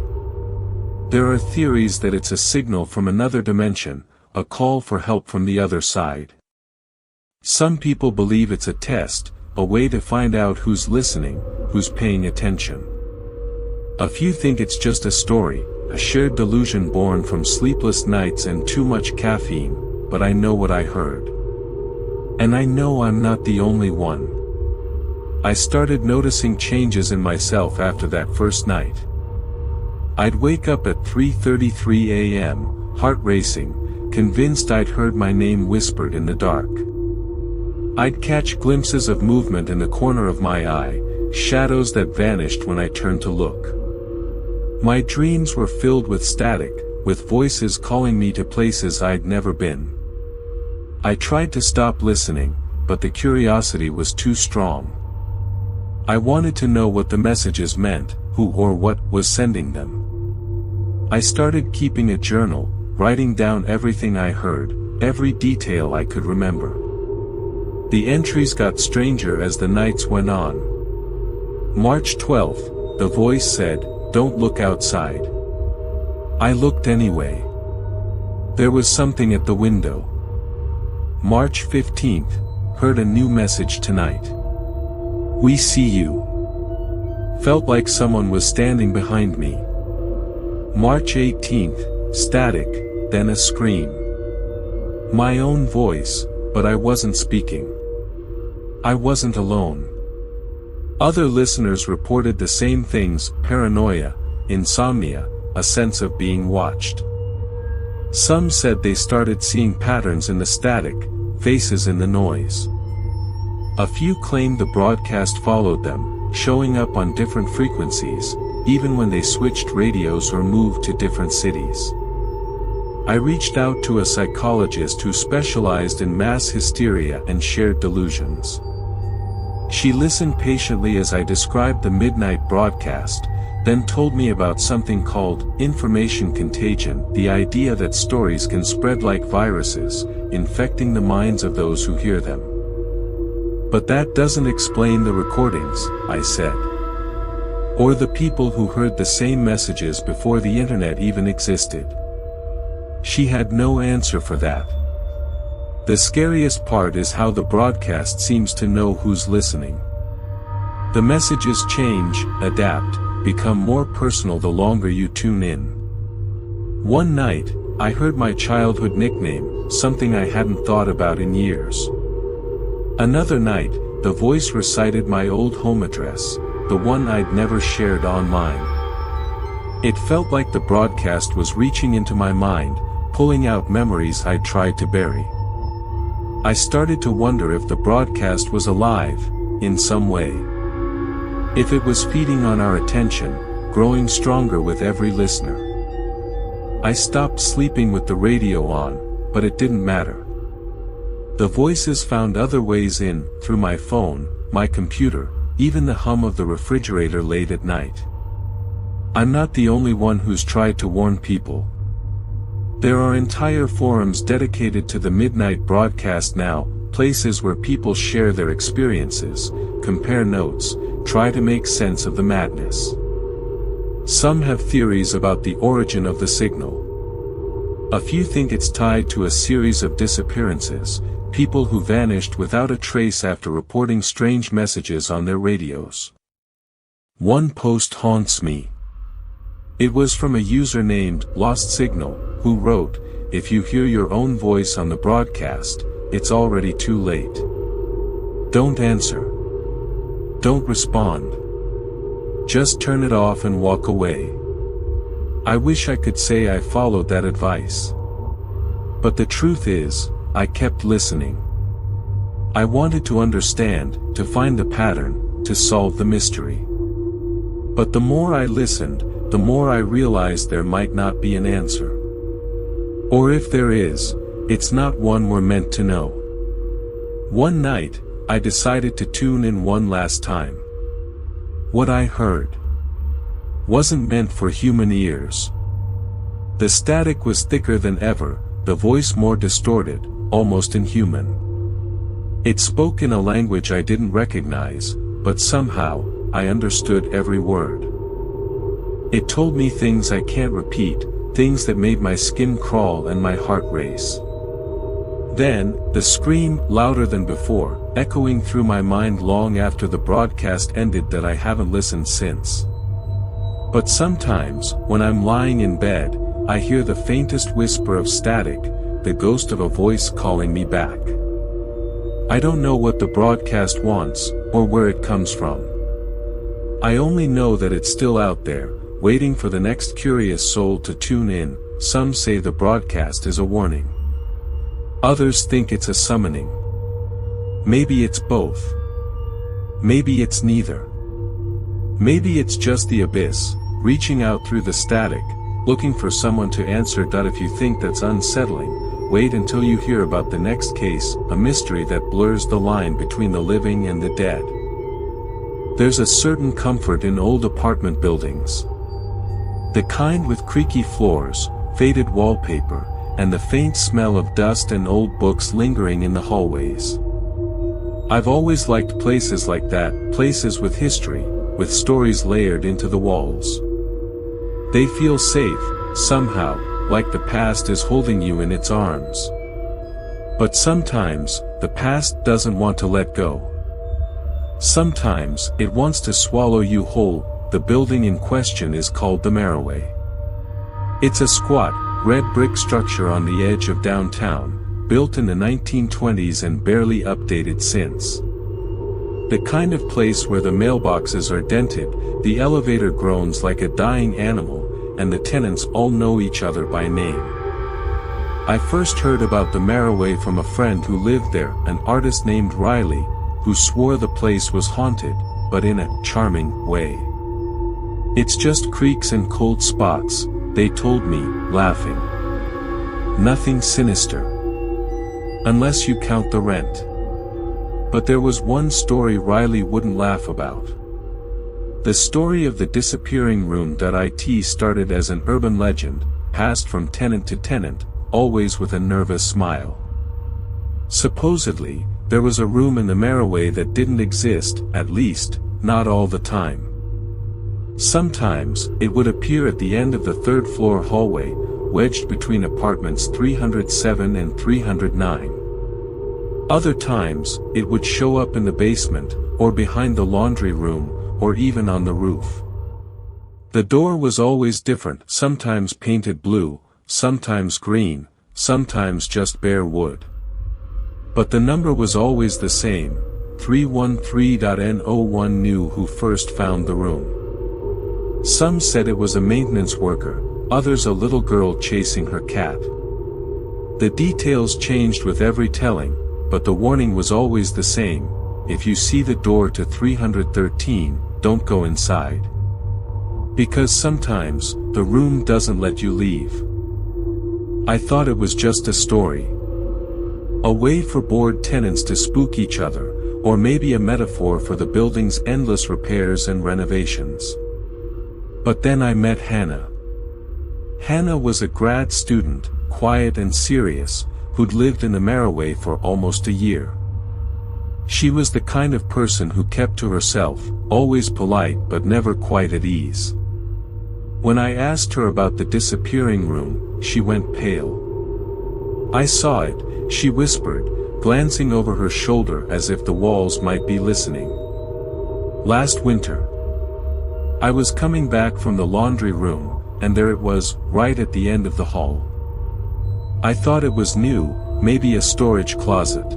There are theories that it's a signal from another dimension, a call for help from the other side. Some people believe it's a test, a way to find out who's listening, who's paying attention. A few think it's just a story, a shared delusion born from sleepless nights and too much caffeine, but I know what I heard. And I know I'm not the only one. I started noticing changes in myself after that first night. I'd wake up at 3:33 a.m., heart racing, convinced I'd heard my name whispered in the dark. I'd catch glimpses of movement in the corner of my eye, shadows that vanished when I turned to look. My dreams were filled with static, with voices calling me to places I'd never been. I tried to stop listening, but the curiosity was too strong. I wanted to know what the messages meant, who or what was sending them. I started keeping a journal, writing down everything I heard, every detail I could remember. The entries got stranger as the nights went on. March 12th, the voice said, "Don't look outside." I looked anyway. There was something at the window. March 15th, heard a new message tonight. "We see you." Felt like someone was standing behind me. March 18th, static, then a scream. My own voice, but I wasn't speaking. I wasn't alone. Other listeners reported the same things: paranoia, insomnia, a sense of being watched. Some said they started seeing patterns in the static, faces in the noise. A few claimed the broadcast followed them, showing up on different frequencies, even when they switched radios or moved to different cities. I reached out to a psychologist who specialized in mass hysteria and shared delusions. She listened patiently as I described the midnight broadcast, then told me about something called information contagion, the idea that stories can spread like viruses, infecting the minds of those who hear them. But that doesn't explain the recordings, I said. Or the people who heard the same messages before the internet even existed. She had no answer for that. The scariest part is how the broadcast seems to know who's listening. The messages change, adapt, become more personal the longer you tune in. One night, I heard my childhood nickname, something I hadn't thought about in years. Another night, the voice recited my old home address, the one I'd never shared online. It felt like the broadcast was reaching into my mind, pulling out memories I'd tried to bury. I started to wonder if the broadcast was alive, in some way. If it was feeding on our attention, growing stronger with every listener. I stopped sleeping with the radio on, but it didn't matter. The voices found other ways in, through my phone, my computer, even the hum of the refrigerator late at night. I'm not the only one who's tried to warn people. There are entire forums dedicated to the midnight broadcast now, places where people share their experiences, compare notes, try to make sense of the madness. Some have theories about the origin of the signal. A few think it's tied to a series of disappearances, people who vanished without a trace after reporting strange messages on their radios. One post haunts me. It was from a user named Lost Signal, who wrote, "If you hear your own voice on the broadcast, it's already too late. Don't answer. Don't respond. Just turn it off and walk away." I wish I could say I followed that advice. But the truth is, I kept listening. I wanted to understand, to find the pattern, to solve the mystery. But the more I listened, the more I realized there might not be an answer. Or if there is, it's not one we're meant to know. One night, I decided to tune in one last time. What I heard wasn't meant for human ears. The static was thicker than ever, the voice more distorted, almost inhuman. It spoke in a language I didn't recognize, but somehow, I understood every word. It told me things I can't repeat, things that made my skin crawl and my heart race. Then, the scream, louder than before, echoing through my mind long after the broadcast ended that I haven't listened since. But sometimes, when I'm lying in bed, I hear the faintest whisper of static, the ghost of a voice calling me back. I don't know what the broadcast wants, or where it comes from. I only know that it's still out there, waiting for the next curious soul to tune in. Some say the broadcast is a warning. Others think it's a summoning. Maybe it's both. Maybe it's neither. Maybe it's just the abyss, reaching out through the static, looking for someone to answer. If you think that's unsettling, wait until you hear about the next case, a mystery that blurs the line between the living and the dead. There's a certain comfort in old apartment buildings. The kind with creaky floors, faded wallpaper, and the faint smell of dust and old books lingering in the hallways. I've always liked places like that, places with history, with stories layered into the walls. They feel safe, somehow, like the past is holding you in its arms. But sometimes, the past doesn't want to let go. Sometimes, it wants to swallow you whole. The building in question is called the Maraway. It's a squat, red brick structure on the edge of downtown, built in the 1920s and barely updated since. The kind of place where the mailboxes are dented, the elevator groans like a dying animal, and the tenants all know each other by name. I first heard about the Maraway from a friend who lived there, an artist named Riley, who swore the place was haunted, but in a charming way. "It's just creaks and cold spots," they told me, laughing. "Nothing sinister. Unless you count the rent." But there was one story Riley wouldn't laugh about. The story of the disappearing room. It started as an urban legend, passed from tenant to tenant, always with a nervous smile. Supposedly, there was a room in the Maraway that didn't exist, at least, not all the time. Sometimes, it would appear at the end of the third-floor hallway, wedged between apartments 307 and 309. Other times, it would show up in the basement, or behind the laundry room, or even on the roof. The door was always different, sometimes painted blue, sometimes green, sometimes just bare wood. But the number was always the same, 313. No one knew who first found the room. Some said it was a maintenance worker, others a little girl chasing her cat. The details changed with every telling, but the warning was always the same: if you see the door to 313, don't go inside. Because sometimes, the room doesn't let you leave. I thought it was just a story. A way for bored tenants to spook each other, or maybe a metaphor for the building's endless repairs and renovations. But then I met Hannah. Hannah was a grad student, quiet and serious, who'd lived in the Maraway for almost a year. She was the kind of person who kept to herself, always polite but never quite at ease. When I asked her about the disappearing room, she went pale. "I saw it," she whispered, glancing over her shoulder as if the walls might be listening. "Last winter. I was coming back from the laundry room, and there it was, right at the end of the hall. I thought it was new, maybe a storage closet.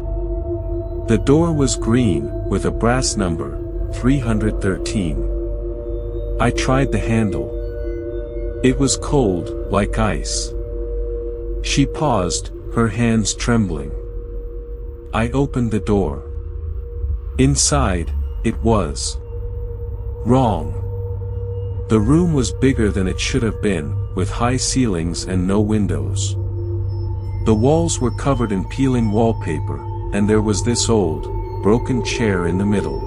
The door was green, with a brass number, 313. I tried the handle. It was cold, like ice." She paused, her hands trembling. I opened the door. Inside, it was wrong. The room was bigger than it should have been, with high ceilings and no windows. The walls were covered in peeling wallpaper, and there was this old, broken chair in the middle.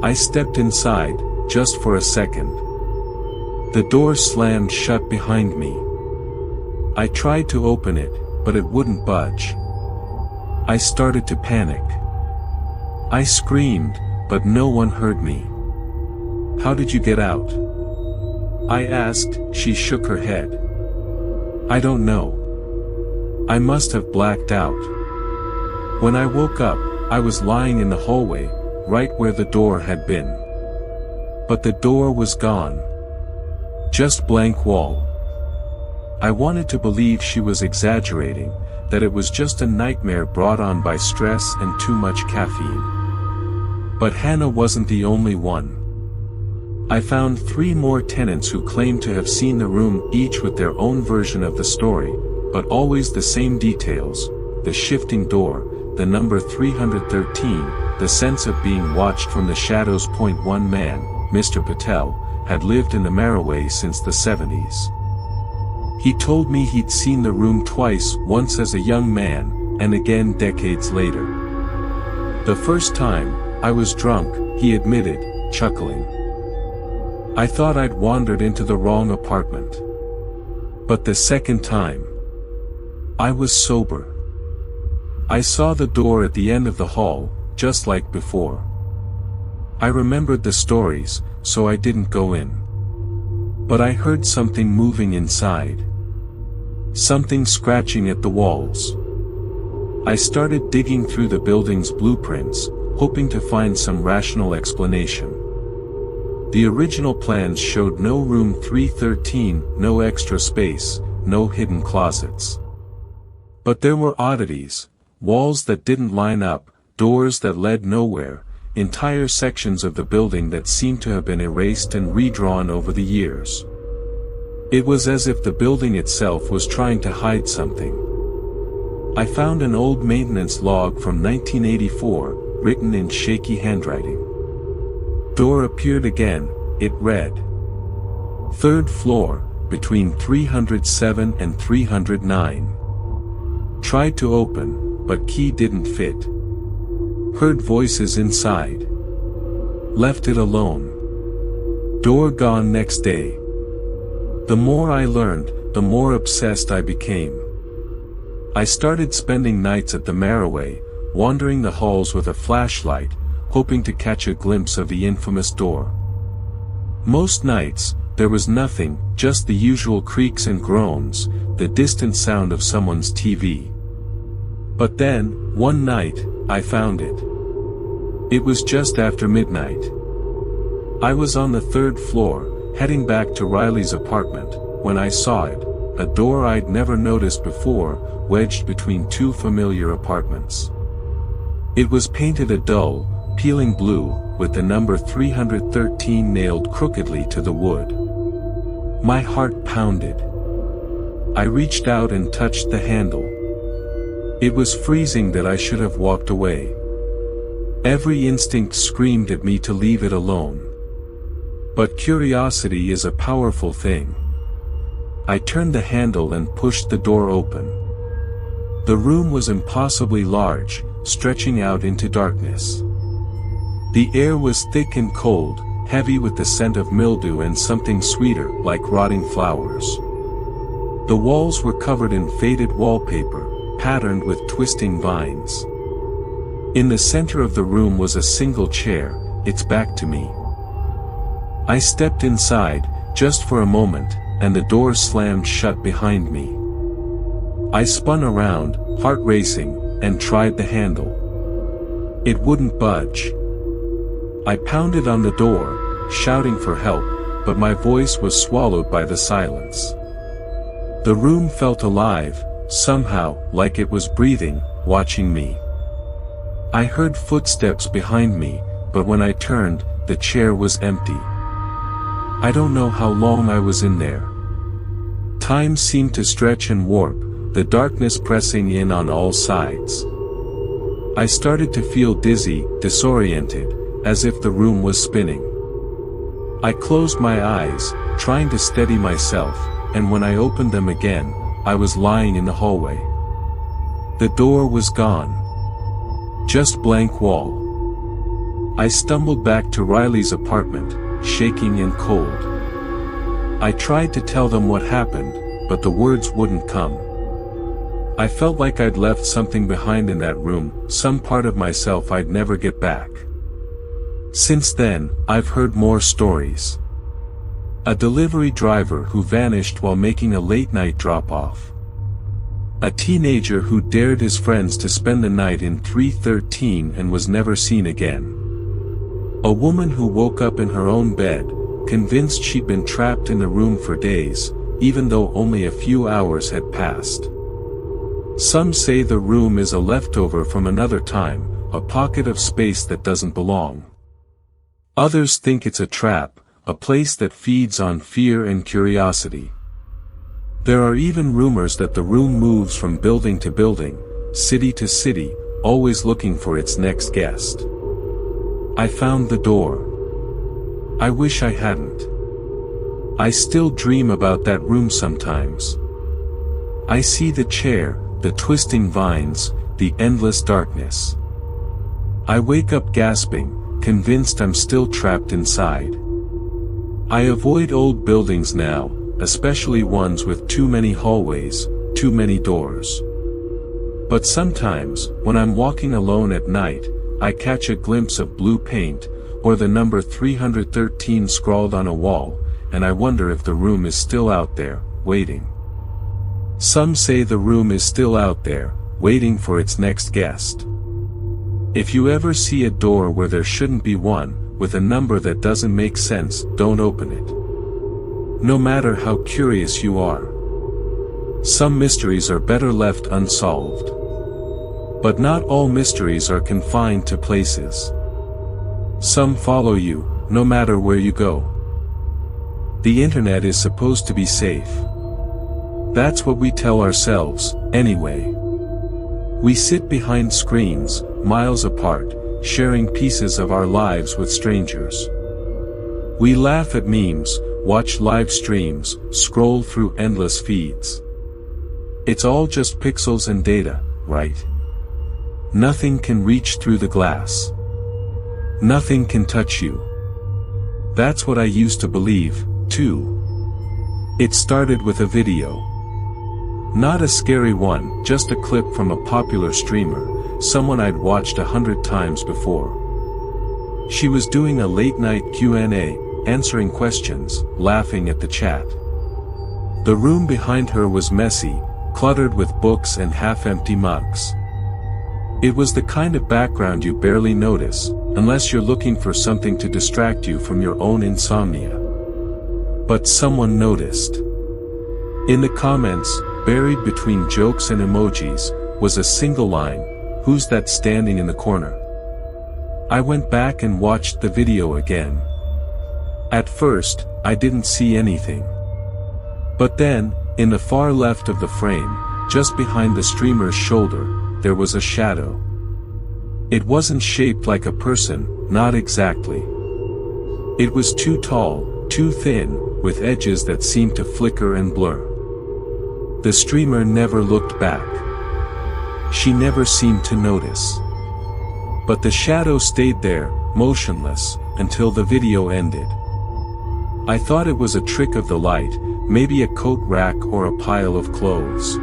I stepped inside, just for a second. The door slammed shut behind me. I tried to open it, but it wouldn't budge. I started to panic. I screamed, but no one heard me. "How did you get out?" I asked. She shook her head. "I don't know. I must have blacked out. When I woke up, I was lying in the hallway, right where the door had been. But the door was gone. Just blank wall." I wanted to believe she was exaggerating, that it was just a nightmare brought on by stress and too much caffeine. But Hannah wasn't the only one. I found 3 more tenants who claimed to have seen the room, each with their own version of the story, but always the same details: the shifting door, the number 313, the sense of being watched from the shadows. One man, Mr. Patel, had lived in the Maraway since the 70s. He told me he'd seen the room twice, once as a young man, and again decades later. "The first time, I was drunk," he admitted, chuckling. "I thought I'd wandered into the wrong apartment. But the second time, I was sober. I saw the door at the end of the hall, just like before. I remembered the stories, so I didn't go in. But I heard something moving inside. Something scratching at the walls. I started digging through the building's blueprints, hoping to find some rational explanation. The original plans showed no room 313, no extra space, no hidden closets. But there were oddities, walls that didn't line up, doors that led nowhere, entire sections of the building that seemed to have been erased and redrawn over the years. It was as if the building itself was trying to hide something. I found an old maintenance log from 1984, written in shaky handwriting. Door appeared again, it read. 3rd floor, between 307 and 309. Tried to open, but key didn't fit. Heard voices inside. Left it alone. Door gone next day. The more I learned, the more obsessed I became. I started spending nights at the Maraway, wandering the halls with a flashlight, hoping to catch a glimpse of the infamous door. Most nights, there was nothing, just the usual creaks and groans, the distant sound of someone's TV. But then, one night, I found it. It was just after midnight. I was on the 3rd floor, heading back to Riley's apartment, when I saw it, a door I'd never noticed before, wedged between 2 familiar apartments. It was painted a dull, peeling blue, with the number 313 nailed crookedly to the wood. My heart pounded. I reached out and touched the handle. It was freezing that I should have walked away. Every instinct screamed at me to leave it alone. But curiosity is a powerful thing. I turned the handle and pushed the door open. The room was impossibly large, stretching out into darkness. The air was thick and cold, heavy with the scent of mildew and something sweeter, like rotting flowers. The walls were covered in faded wallpaper, patterned with twisting vines. In the center of the room was a single chair, its back to me. I stepped inside, just for a moment, and the door slammed shut behind me. I spun around, heart racing, and tried the handle. It wouldn't budge. I pounded on the door, shouting for help, but my voice was swallowed by the silence. The room felt alive, somehow, like it was breathing, watching me. I heard footsteps behind me, but when I turned, the chair was empty. I don't know how long I was in there. Time seemed to stretch and warp, the darkness pressing in on all sides. I started to feel dizzy, disoriented, as if the room was spinning. I closed my eyes, trying to steady myself, and when I opened them again, I was lying in the hallway. The door was gone. Just blank wall. I stumbled back to Riley's apartment, shaking and cold. I tried to tell them what happened, but the words wouldn't come. I felt like I'd left something behind in that room, some part of myself I'd never get back. Since then, I've heard more stories. A delivery driver who vanished while making a late-night drop-off. A teenager who dared his friends to spend the night in 313 and was never seen again. A woman who woke up in her own bed, convinced she'd been trapped in the room for days, even though only a few hours had passed. Some say the room is a leftover from another time, a pocket of space that doesn't belong. Others think it's a trap, a place that feeds on fear and curiosity. There are even rumors that the room moves from building to building, city to city, always looking for its next guest. I found the door. I wish I hadn't. I still dream about that room sometimes. I see the chair, the twisting vines, the endless darkness. I wake up gasping, convinced I'm still trapped inside. I avoid old buildings now, especially ones with too many hallways, too many doors. But sometimes, when I'm walking alone at night, I catch a glimpse of blue paint, or the number 313 scrawled on a wall, and I wonder if the room is still out there, waiting. Some say the room is still out there, waiting for its next guest. If you ever see a door where there shouldn't be one, with a number that doesn't make sense, don't open it. No matter how curious you are. Some mysteries are better left unsolved. But not all mysteries are confined to places. Some follow you, no matter where you go. The internet is supposed to be safe. That's what we tell ourselves, anyway. We sit behind screens, miles apart, sharing pieces of our lives with strangers. We laugh at memes, watch live streams, scroll through endless feeds. It's all just pixels and data, right? Nothing can reach through the glass. Nothing can touch you. That's what I used to believe, too. It started with a video. Not a scary one, just a clip from a popular streamer, someone I'd watched 100 times before. She was doing a late-night Q&A, answering questions, laughing at the chat. The room behind her was messy, cluttered with books and half-empty mugs. It was the kind of background you barely notice, unless you're looking for something to distract you from your own insomnia. But someone noticed. In the comments, buried between jokes and emojis, was a single line, "Who's that standing in the corner?" I went back and watched the video again. At first, I didn't see anything. But then, in the far left of the frame, just behind the streamer's shoulder, there was a shadow. It wasn't shaped like a person, not exactly. It was too tall, too thin, with edges that seemed to flicker and blur. The streamer never looked back. She never seemed to notice. But the shadow stayed there, motionless, until the video ended. I thought it was a trick of the light, maybe a coat rack or a pile of clothes.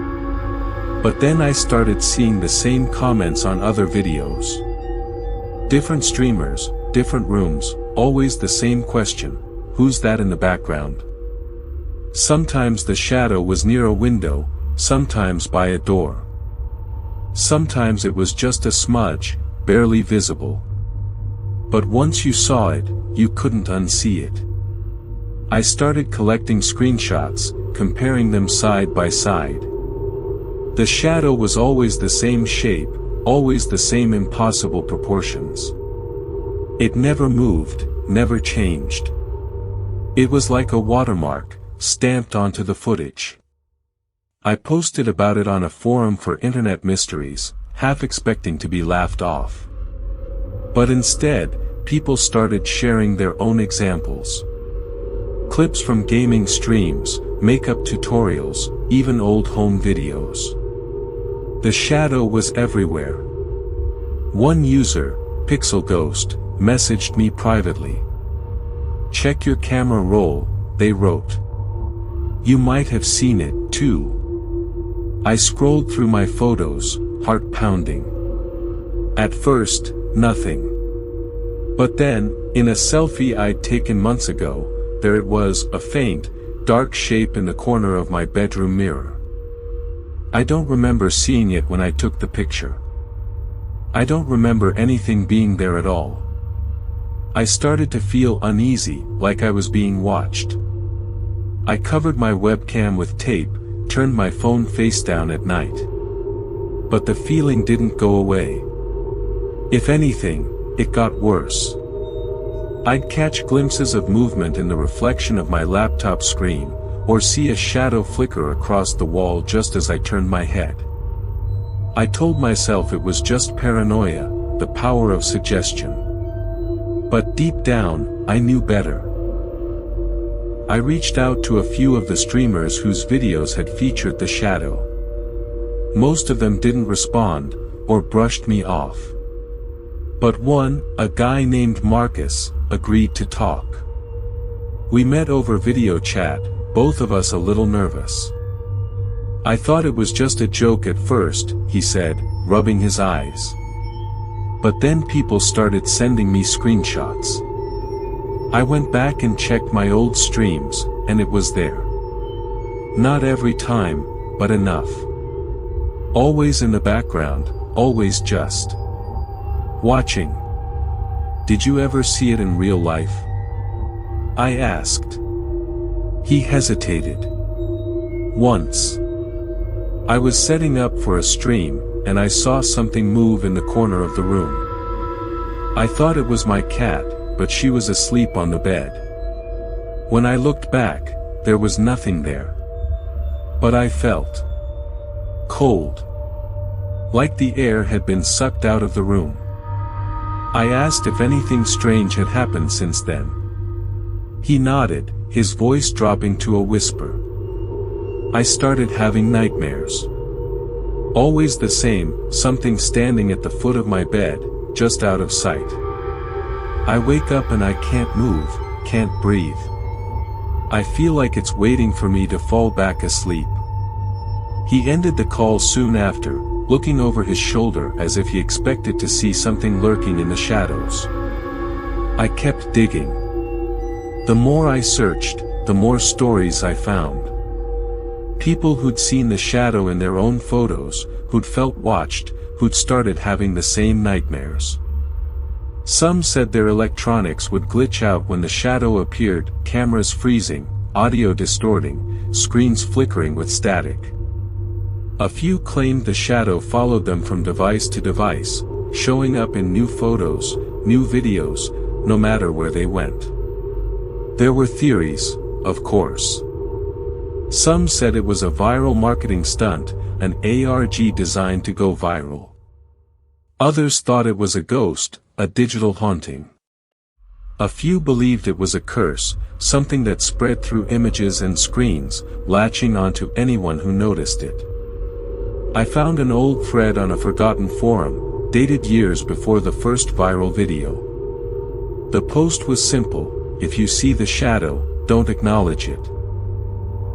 But then I started seeing the same comments on other videos. Different streamers, different rooms, always the same question: who's that in the background? Sometimes the shadow was near a window, sometimes by a door. Sometimes it was just a smudge, barely visible. But once you saw it, you couldn't unsee it. I started collecting screenshots, comparing them side by side. The shadow was always the same shape, always the same impossible proportions. It never moved, never changed. It was like a watermark, stamped onto the footage. I posted about it on a forum for internet mysteries, half expecting to be laughed off. But instead, people started sharing their own examples. Clips from gaming streams, makeup tutorials, even old home videos. The shadow was everywhere. One user, Pixel Ghost, messaged me privately. "Check your camera roll," they wrote. "You might have seen it, too." I scrolled through my photos, heart pounding. At first, nothing. But then, in a selfie I'd taken months ago, there it was, a faint, dark shape in the corner of my bedroom mirror. I don't remember seeing it when I took the picture. I don't remember anything being there at all. I started to feel uneasy, like I was being watched. I covered my webcam with tape, turned my phone face down at night. But the feeling didn't go away. If anything, it got worse. I'd catch glimpses of movement in the reflection of my laptop screen, or see a shadow flicker across the wall just as I turned my head. I told myself it was just paranoia, the power of suggestion. But deep down, I knew better. I reached out to a few of the streamers whose videos had featured the shadow. Most of them didn't respond, or brushed me off. But one, a guy named Marcus, agreed to talk. We met over video chat, both of us a little nervous. "I thought it was just a joke at first," he said, rubbing his eyes. But then people started sending me screenshots. I went back and checked my old streams, and it was there. Not every time, but enough. Always in the background, always just watching. "Did you ever see it in real life?" I asked. He hesitated. "Once. I was setting up for a stream, and I saw something move in the corner of the room. I thought it was my cat, but she was asleep on the bed. When I looked back, there was nothing there. But I felt cold. Like the air had been sucked out of the room. I asked if anything strange had happened since then. He nodded, his voice dropping to a whisper. I started having nightmares. Always the same, something standing at the foot of my bed, just out of sight. I wake up and I can't move, can't breathe. I feel like it's waiting for me to fall back asleep. He ended the call soon after, looking over his shoulder as if he expected to see something lurking in the shadows. I kept digging. The more I searched, the more stories I found. People who'd seen the shadow in their own photos, who'd felt watched, who'd started having the same nightmares. Some said their electronics would glitch out when the shadow appeared, cameras freezing, audio distorting, screens flickering with static. A few claimed the shadow followed them from device to device, showing up in new photos, new videos, no matter where they went. There were theories, of course. Some said it was a viral marketing stunt, an ARG designed to go viral. Others thought it was a ghost, a digital haunting. A few believed it was a curse, something that spread through images and screens, latching onto anyone who noticed it. I found an old thread on a forgotten forum, dated years before the first viral video. The post was simple: if you see the shadow, don't acknowledge it.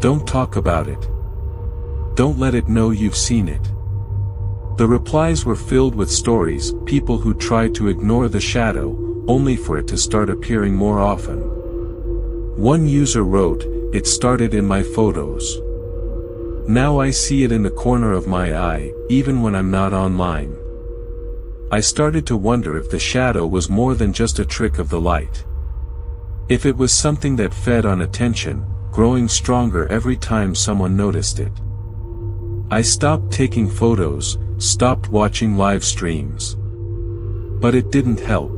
Don't talk about it. Don't let it know you've seen it. The replies were filled with stories, people who tried to ignore the shadow, only for it to start appearing more often. One user wrote, "It started in my photos. Now I see it in the corner of my eye, even when I'm not online." I started to wonder if the shadow was more than just a trick of the light. If it was something that fed on attention, growing stronger every time someone noticed it. I stopped taking photos, stopped watching live streams. But it didn't help.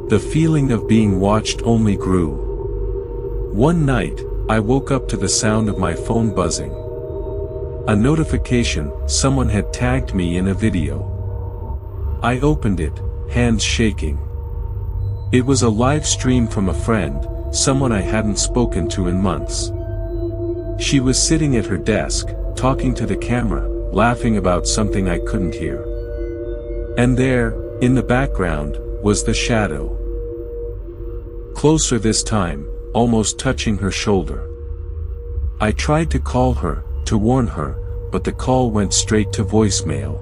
The feeling of being watched only grew. One night, I woke up to the sound of my phone buzzing. A notification: someone had tagged me in a video. I opened it, hands shaking. It was a live stream from a friend, someone I hadn't spoken to in months. She was sitting at her desk, talking to the camera, laughing about something I couldn't hear. And there, in the background, was the shadow. Closer this time, almost touching her shoulder. I tried to call her, to warn her, but the call went straight to voicemail.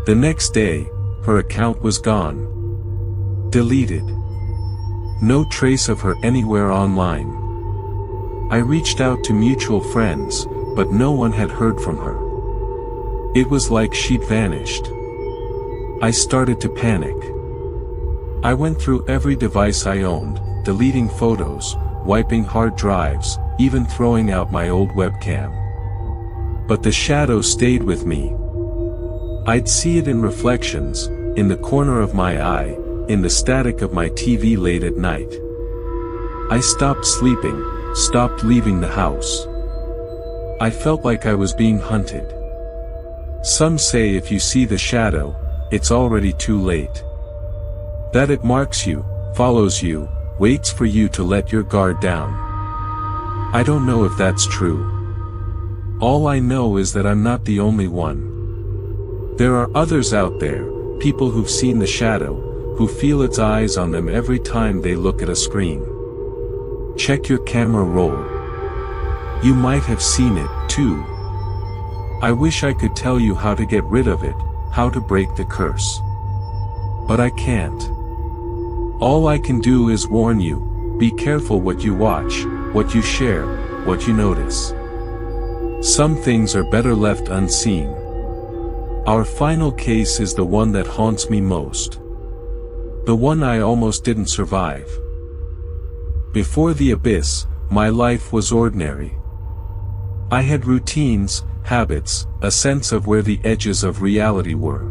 The next day, her account was gone. Deleted. No trace of her anywhere online. I reached out to mutual friends, but no one had heard from her. It was like she'd vanished. I started to panic. I went through every device I owned, deleting photos, wiping hard drives, even throwing out my old webcam. But the shadow stayed with me. I'd see it in reflections, in the corner of my eye, in the static of my TV late at night. I stopped sleeping, stopped leaving the house. I felt like I was being hunted. Some say if you see the shadow, it's already too late. That it marks you, follows you, waits for you to let your guard down. I don't know if that's true. All I know is that I'm not the only one. There are others out there, people who've seen the shadow, who feel its eyes on them every time they look at a screen. Check your camera roll. You might have seen it, too. I wish I could tell you how to get rid of it, how to break the curse. But I can't. All I can do is warn you, be careful what you watch, what you share, what you notice. Some things are better left unseen. Our final case is the one that haunts me most. The one I almost didn't survive. Before the abyss, my life was ordinary. I had routines, habits, a sense of where the edges of reality were.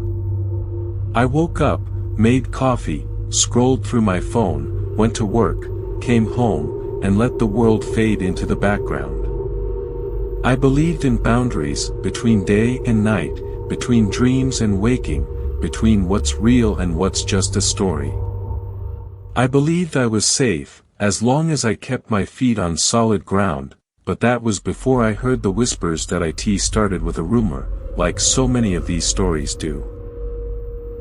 I woke up, made coffee, scrolled through my phone, went to work, came home, and let the world fade into the background. I believed in boundaries, between day and night, between dreams and waking, between what's real and what's just a story. I believed I was safe, as long as I kept my feet on solid ground, but that was before I heard the whispers that it started with a rumor, like so many of these stories do.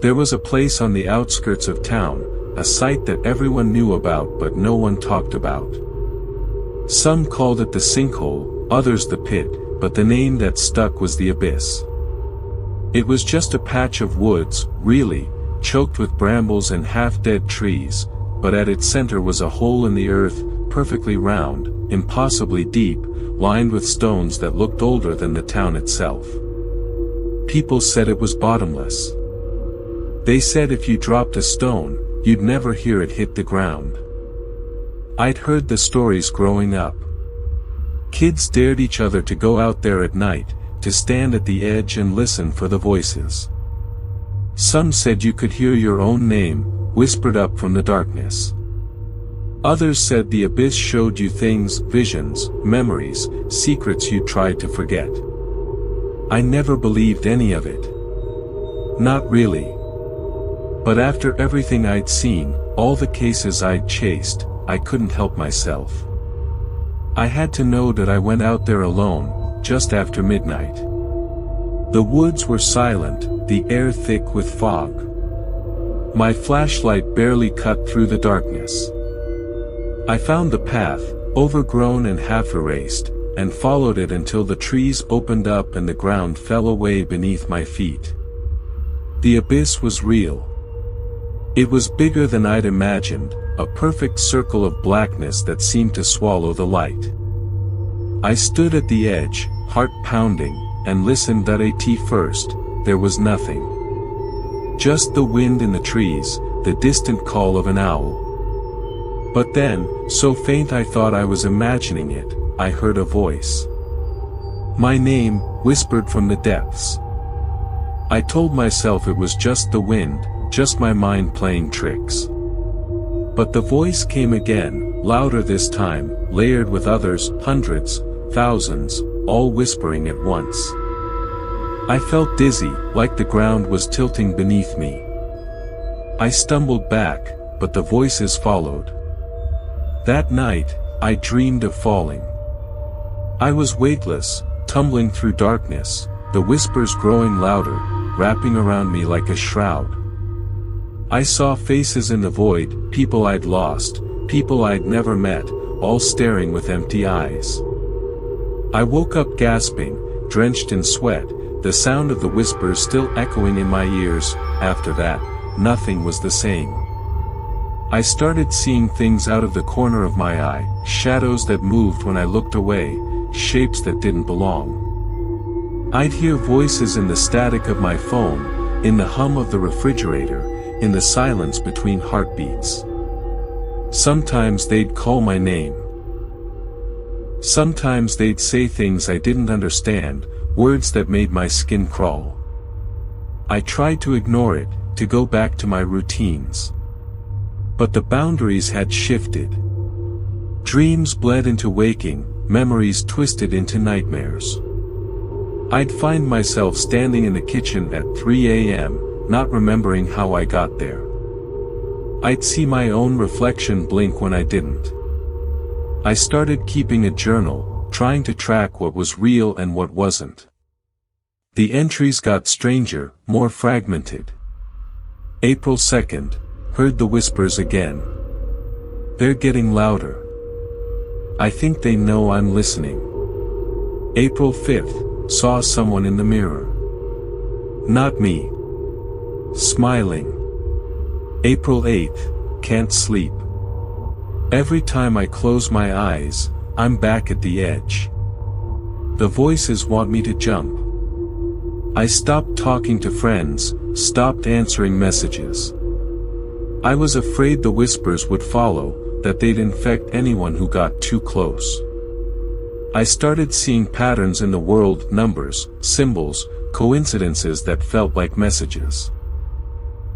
There was a place on the outskirts of town, a site that everyone knew about but no one talked about. Some called it the sinkhole, others the pit, but the name that stuck was the abyss. It was just a patch of woods, really, choked with brambles and half-dead trees, but at its center was a hole in the earth, perfectly round, impossibly deep, lined with stones that looked older than the town itself. People said it was bottomless. They said if you dropped a stone, you'd never hear it hit the ground. I'd heard the stories growing up. Kids dared each other to go out there at night, to stand at the edge and listen for the voices. Some said you could hear your own name, whispered up from the darkness. Others said the abyss showed you things, visions, memories, secrets you tried to forget. I never believed any of it. Not really. But after everything I'd seen, all the cases I'd chased, I couldn't help myself. I had to know that I went out there alone, just after midnight. The woods were silent, the air thick with fog. My flashlight barely cut through the darkness. I found the path, overgrown and half-erased, and followed it until the trees opened up and the ground fell away beneath my feet. The abyss was real. It was bigger than I'd imagined, a perfect circle of blackness that seemed to swallow the light. I stood at the edge, heart pounding, and listened. At first, there was nothing. Just the wind in the trees, the distant call of an owl. But then, so faint I thought I was imagining it, I heard a voice. My name, whispered from the depths. I told myself it was just the wind, just my mind playing tricks. But the voice came again, louder this time, layered with others, hundreds, thousands, all whispering at once. I felt dizzy, like the ground was tilting beneath me. I stumbled back, but the voices followed. That night, I dreamed of falling. I was weightless, tumbling through darkness, the whispers growing louder, wrapping around me like a shroud. I saw faces in the void, people I'd lost, people I'd never met, all staring with empty eyes. I woke up gasping, drenched in sweat, the sound of the whispers still echoing in my ears. After that, nothing was the same. I started seeing things out of the corner of my eye, shadows that moved when I looked away, shapes that didn't belong. I'd hear voices in the static of my phone, in the hum of the refrigerator, in the silence between heartbeats. Sometimes they'd call my name. Sometimes they'd say things I didn't understand, words that made my skin crawl. I tried to ignore it, to go back to my routines. But the boundaries had shifted. Dreams bled into waking, memories twisted into nightmares. I'd find myself standing in the kitchen at 3 a.m., not remembering how I got there. I'd see my own reflection blink when I didn't. I started keeping a journal, trying to track what was real and what wasn't. The entries got stranger, more fragmented. April 2nd, heard the whispers again. They're getting louder. I think they know I'm listening. April 5th, saw someone in the mirror. Not me. Smiling. April 8th, can't sleep. Every time I close my eyes, I'm back at the edge. The voices want me to jump. I stopped talking to friends, stopped answering messages. I was afraid the whispers would follow, that they'd infect anyone who got too close. I started seeing patterns in the world, numbers, symbols, coincidences that felt like messages.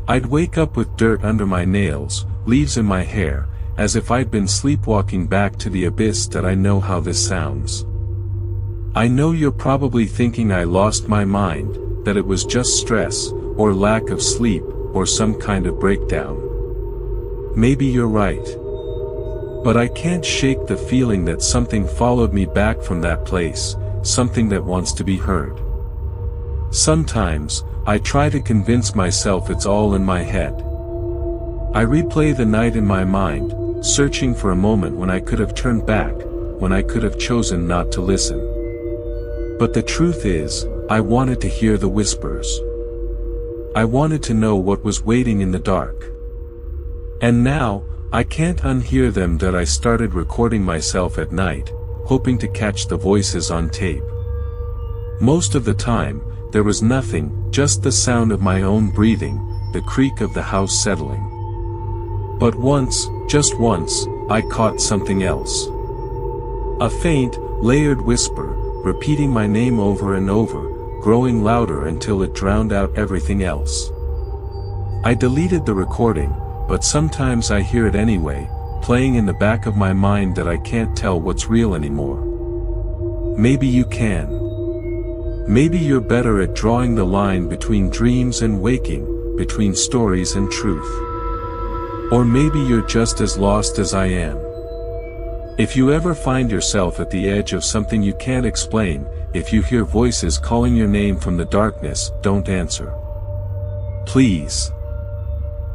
I'd wake up with dirt under my nails, leaves in my hair, as if I'd been sleepwalking back to the abyss. That I know how this sounds. I know you're probably thinking I lost my mind, that it was just stress, or lack of sleep, or some kind of breakdown. Maybe you're right. But I can't shake the feeling that something followed me back from that place, something that wants to be heard. Sometimes, I try to convince myself it's all in my head. I replay the night in my mind, searching for a moment when I could have turned back, when I could have chosen not to listen. But the truth is, I wanted to hear the whispers. I wanted to know what was waiting in the dark. And now, I can't unhear them. That I started recording myself at night, hoping to catch the voices on tape. Most of the time, there was nothing, just the sound of my own breathing, the creak of the house settling. But once, just once, I caught something else. A faint, layered whisper, repeating my name over and over, growing louder until it drowned out everything else. I deleted the recording, but sometimes I hear it anyway, playing in the back of my mind. That I can't tell what's real anymore. Maybe you can. Maybe you're better at drawing the line between dreams and waking, between stories and truth. Or maybe you're just as lost as I am. If you ever find yourself at the edge of something you can't explain, if you hear voices calling your name from the darkness, don't answer. Please.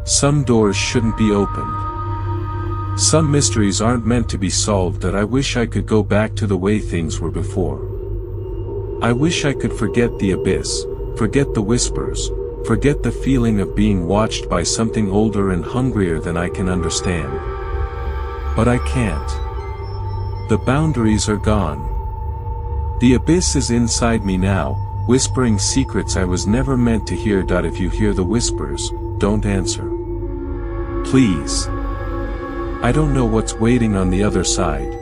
Some doors shouldn't be opened. Some mysteries aren't meant to be solved. That I wish I could go back to the way things were before. I wish I could forget the abyss, forget the whispers, forget the feeling of being watched by something older and hungrier than I can understand. But I can't. The boundaries are gone. The abyss is inside me now, whispering secrets I was never meant to hear. If you hear the whispers, don't answer. Please. I don't know what's waiting on the other side.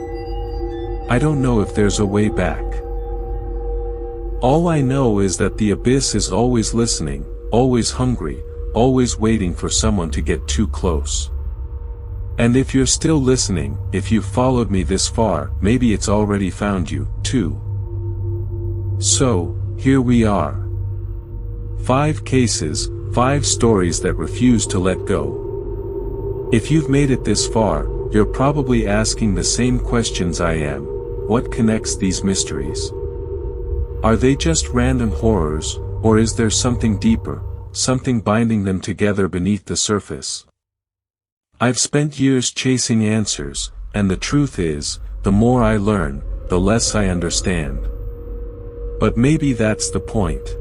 I don't know if there's a way back. All I know is that the abyss is always listening, always hungry, always waiting for someone to get too close. And if you're still listening, if you've followed me this far, maybe it's already found you, too. So, here we are. 5 cases, 5 stories that refuse to let go. If you've made it this far, you're probably asking the same questions I am. What connects these mysteries? Are they just random horrors, or is there something deeper, something binding them together beneath the surface? I've spent years chasing answers, and the truth is, the more I learn, the less I understand. But maybe that's the point.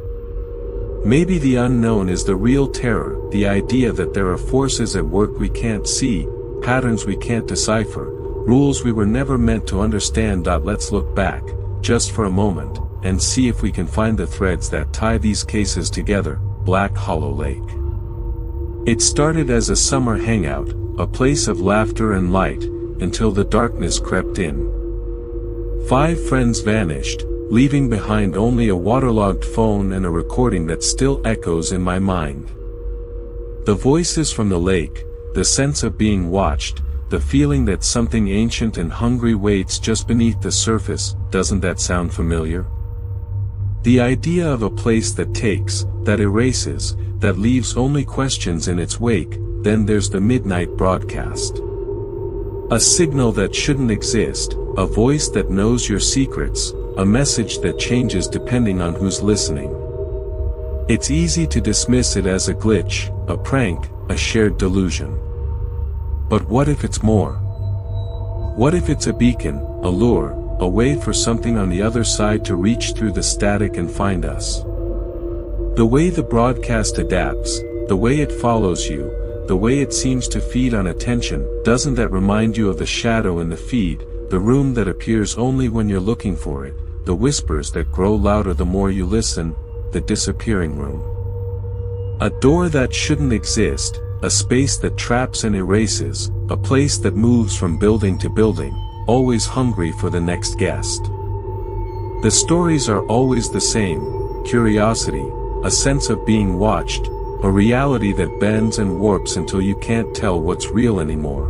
Maybe the unknown is the real terror, the idea that there are forces at work we can't see, patterns we can't decipher, rules we were never meant to understand. Let's look back, just for a moment, and see if we can find the threads that tie these cases together. Black Hollow Lake. It started as a summer hangout, a place of laughter and light, until the darkness crept in. 5 friends vanished, leaving behind only a waterlogged phone and a recording that still echoes in my mind. The voices from the lake, the sense of being watched, the feeling that something ancient and hungry waits just beneath the surface. Doesn't that sound familiar? The idea of a place that takes, that erases, that leaves only questions in its wake. Then there's the midnight broadcast. A signal that shouldn't exist, a voice that knows your secrets, a message that changes depending on who's listening. It's easy to dismiss it as a glitch, a prank, a shared delusion. But what if it's more? What if it's a beacon, a lure, a way for something on the other side to reach through the static and find us? The way the broadcast adapts, the way it follows you, the way it seems to feed on attention, doesn't that remind you of the shadow in the feed, the room that appears only when you're looking for it, the whispers that grow louder the more you listen, the disappearing room? A door that shouldn't exist, a space that traps and erases, a place that moves from building to building, always hungry for the next guest. The stories are always the same: curiosity, a sense of being watched, a reality that bends and warps until you can't tell what's real anymore.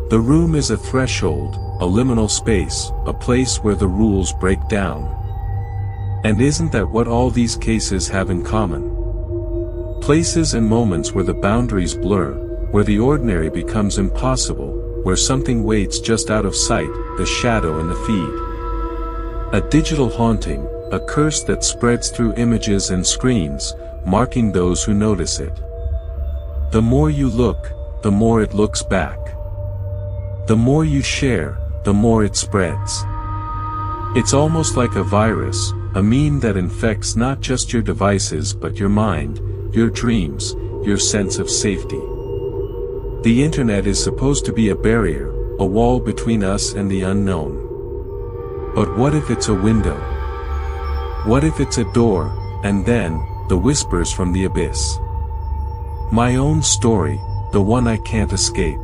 The room is a threshold, a liminal space, a place where the rules break down. And isn't that what all these cases have in common? Places and moments where the boundaries blur, where the ordinary becomes impossible, where something waits just out of sight, the shadow in the feed. A digital haunting, a curse that spreads through images and screens, marking those who notice it. The more you look, the more it looks back. The more you share, the more it spreads. It's almost like a virus, a meme that infects not just your devices but your mind, your dreams, your sense of safety. The internet is supposed to be a barrier, a wall between us and the unknown. But what if it's a window? What if it's a door, and then, the whispers from the abyss? My own story, the one I can't escape.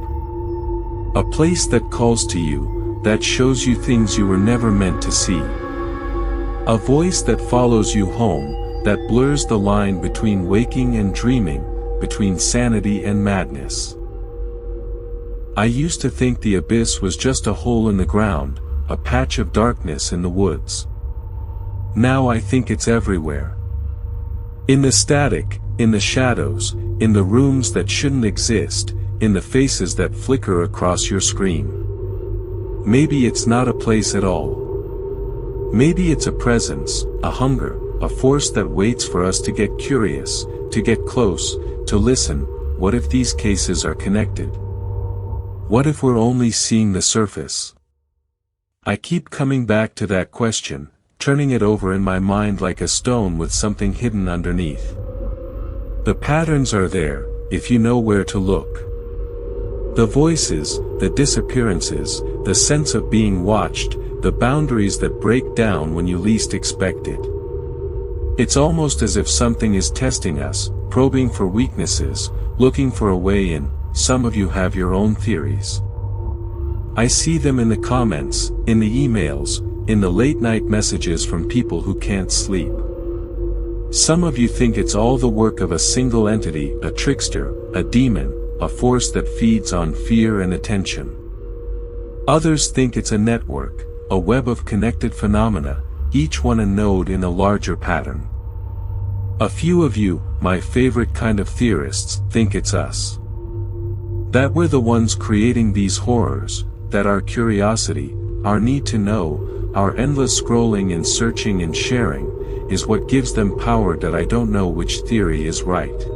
A place that calls to you, that shows you things you were never meant to see. A voice that follows you home, that blurs the line between waking and dreaming, between sanity and madness. I used to think the abyss was just a hole in the ground, a patch of darkness in the woods. Now I think it's everywhere. In the static, in the shadows, in the rooms that shouldn't exist, in the faces that flicker across your screen. Maybe it's not a place at all. Maybe it's a presence, a hunger, a force that waits for us to get curious, to get close, to listen. What if these cases are connected? What if we're only seeing the surface? I keep coming back to that question, turning it over in my mind like a stone with something hidden underneath. The patterns are there, if you know where to look. The voices, the disappearances, the sense of being watched, the boundaries that break down when you least expect it. It's almost as if something is testing us, probing for weaknesses, looking for a way in. Some of you have your own theories. I see them in the comments, in the emails, in the late-night messages from people who can't sleep. Some of you think it's all the work of a single entity, a trickster, a demon, a force that feeds on fear and attention. Others think it's a network, a web of connected phenomena, each one a node in a larger pattern. A few of you, my favorite kind of theorists, think it's us. That we're the ones creating these horrors, that our curiosity, our need to know, our endless scrolling and searching and sharing, is what gives them power. That I don't know which theory is right.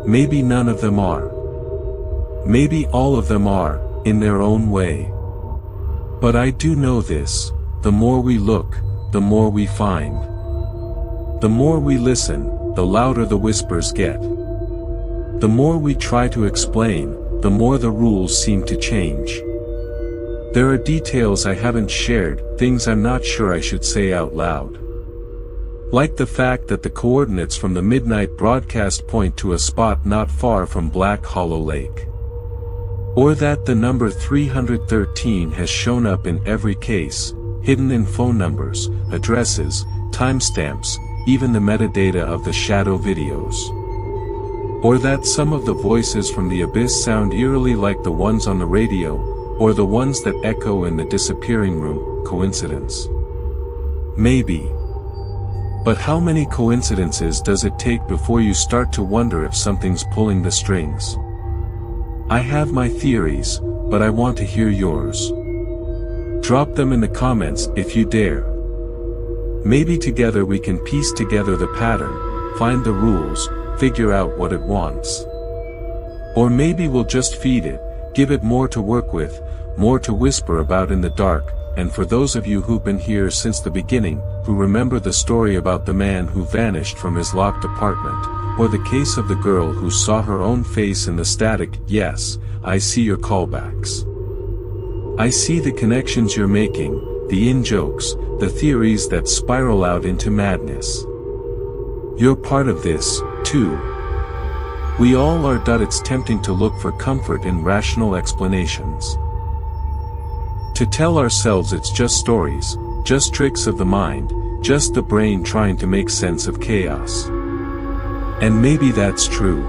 Maybe none of them are. Maybe all of them are, in their own way. But I do know this: the more we look, the more we find. The more we listen, the louder the whispers get. The more we try to explain, the more the rules seem to change. There are details I haven't shared, things I'm not sure I should say out loud. Like the fact that the coordinates from the midnight broadcast point to a spot not far from Black Hollow Lake. Or that the number 313 has shown up in every case, hidden in phone numbers, addresses, timestamps, even the metadata of the shadow videos. Or that some of the voices from the abyss sound eerily like the ones on the radio, or the ones that echo in the disappearing room. Coincidence? Maybe. But how many coincidences does it take before you start to wonder if something's pulling the strings? I have my theories, but I want to hear yours. Drop them in the comments if you dare. Maybe together we can piece together the pattern, find the rules, figure out what it wants. Or maybe we'll just feed it, give it more to work with, more to whisper about in the dark. And for those of you who've been here since the beginning, who remember the story about the man who vanished from his locked apartment, or the case of the girl who saw her own face in the static, yes, I see your callbacks. I see the connections you're making, the in-jokes, the theories that spiral out into madness. You're part of this, too. We all are. It's tempting to look for comfort in rational explanations. To tell ourselves it's just stories, just tricks of the mind, just the brain trying to make sense of chaos. And maybe that's true.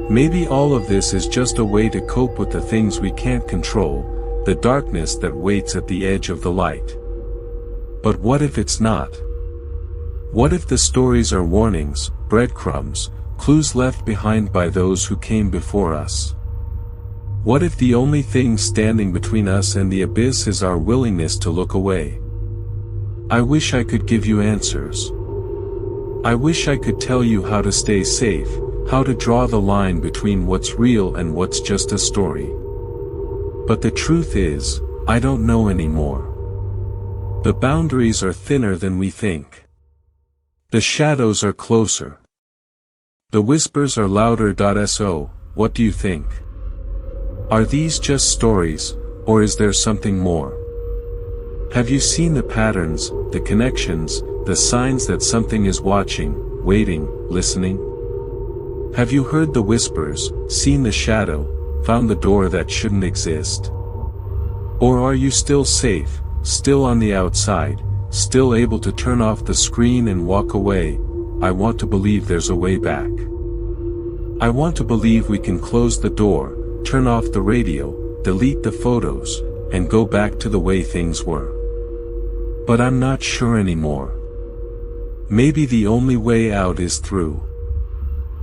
Maybe all of this is just a way to cope with the things we can't control, the darkness that waits at the edge of the light. But what if it's not? What if the stories are warnings, breadcrumbs, clues left behind by those who came before us? What if the only thing standing between us and the abyss is our willingness to look away? I wish I could give you answers. I wish I could tell you how to stay safe, how to draw the line between what's real and what's just a story. But the truth is, I don't know anymore. The boundaries are thinner than we think. The shadows are closer. The whispers are louder. So, what do you think? Are these just stories, or is there something more? Have you seen the patterns, the connections, the signs that something is watching, waiting, listening? Have you heard the whispers, seen the shadow, found the door that shouldn't exist? Or are you still safe, still on the outside, still able to turn off the screen and walk away? I want to believe there's a way back. I want to believe we can close the door, turn off the radio, delete the photos, and go back to the way things were. But I'm not sure anymore. Maybe the only way out is through.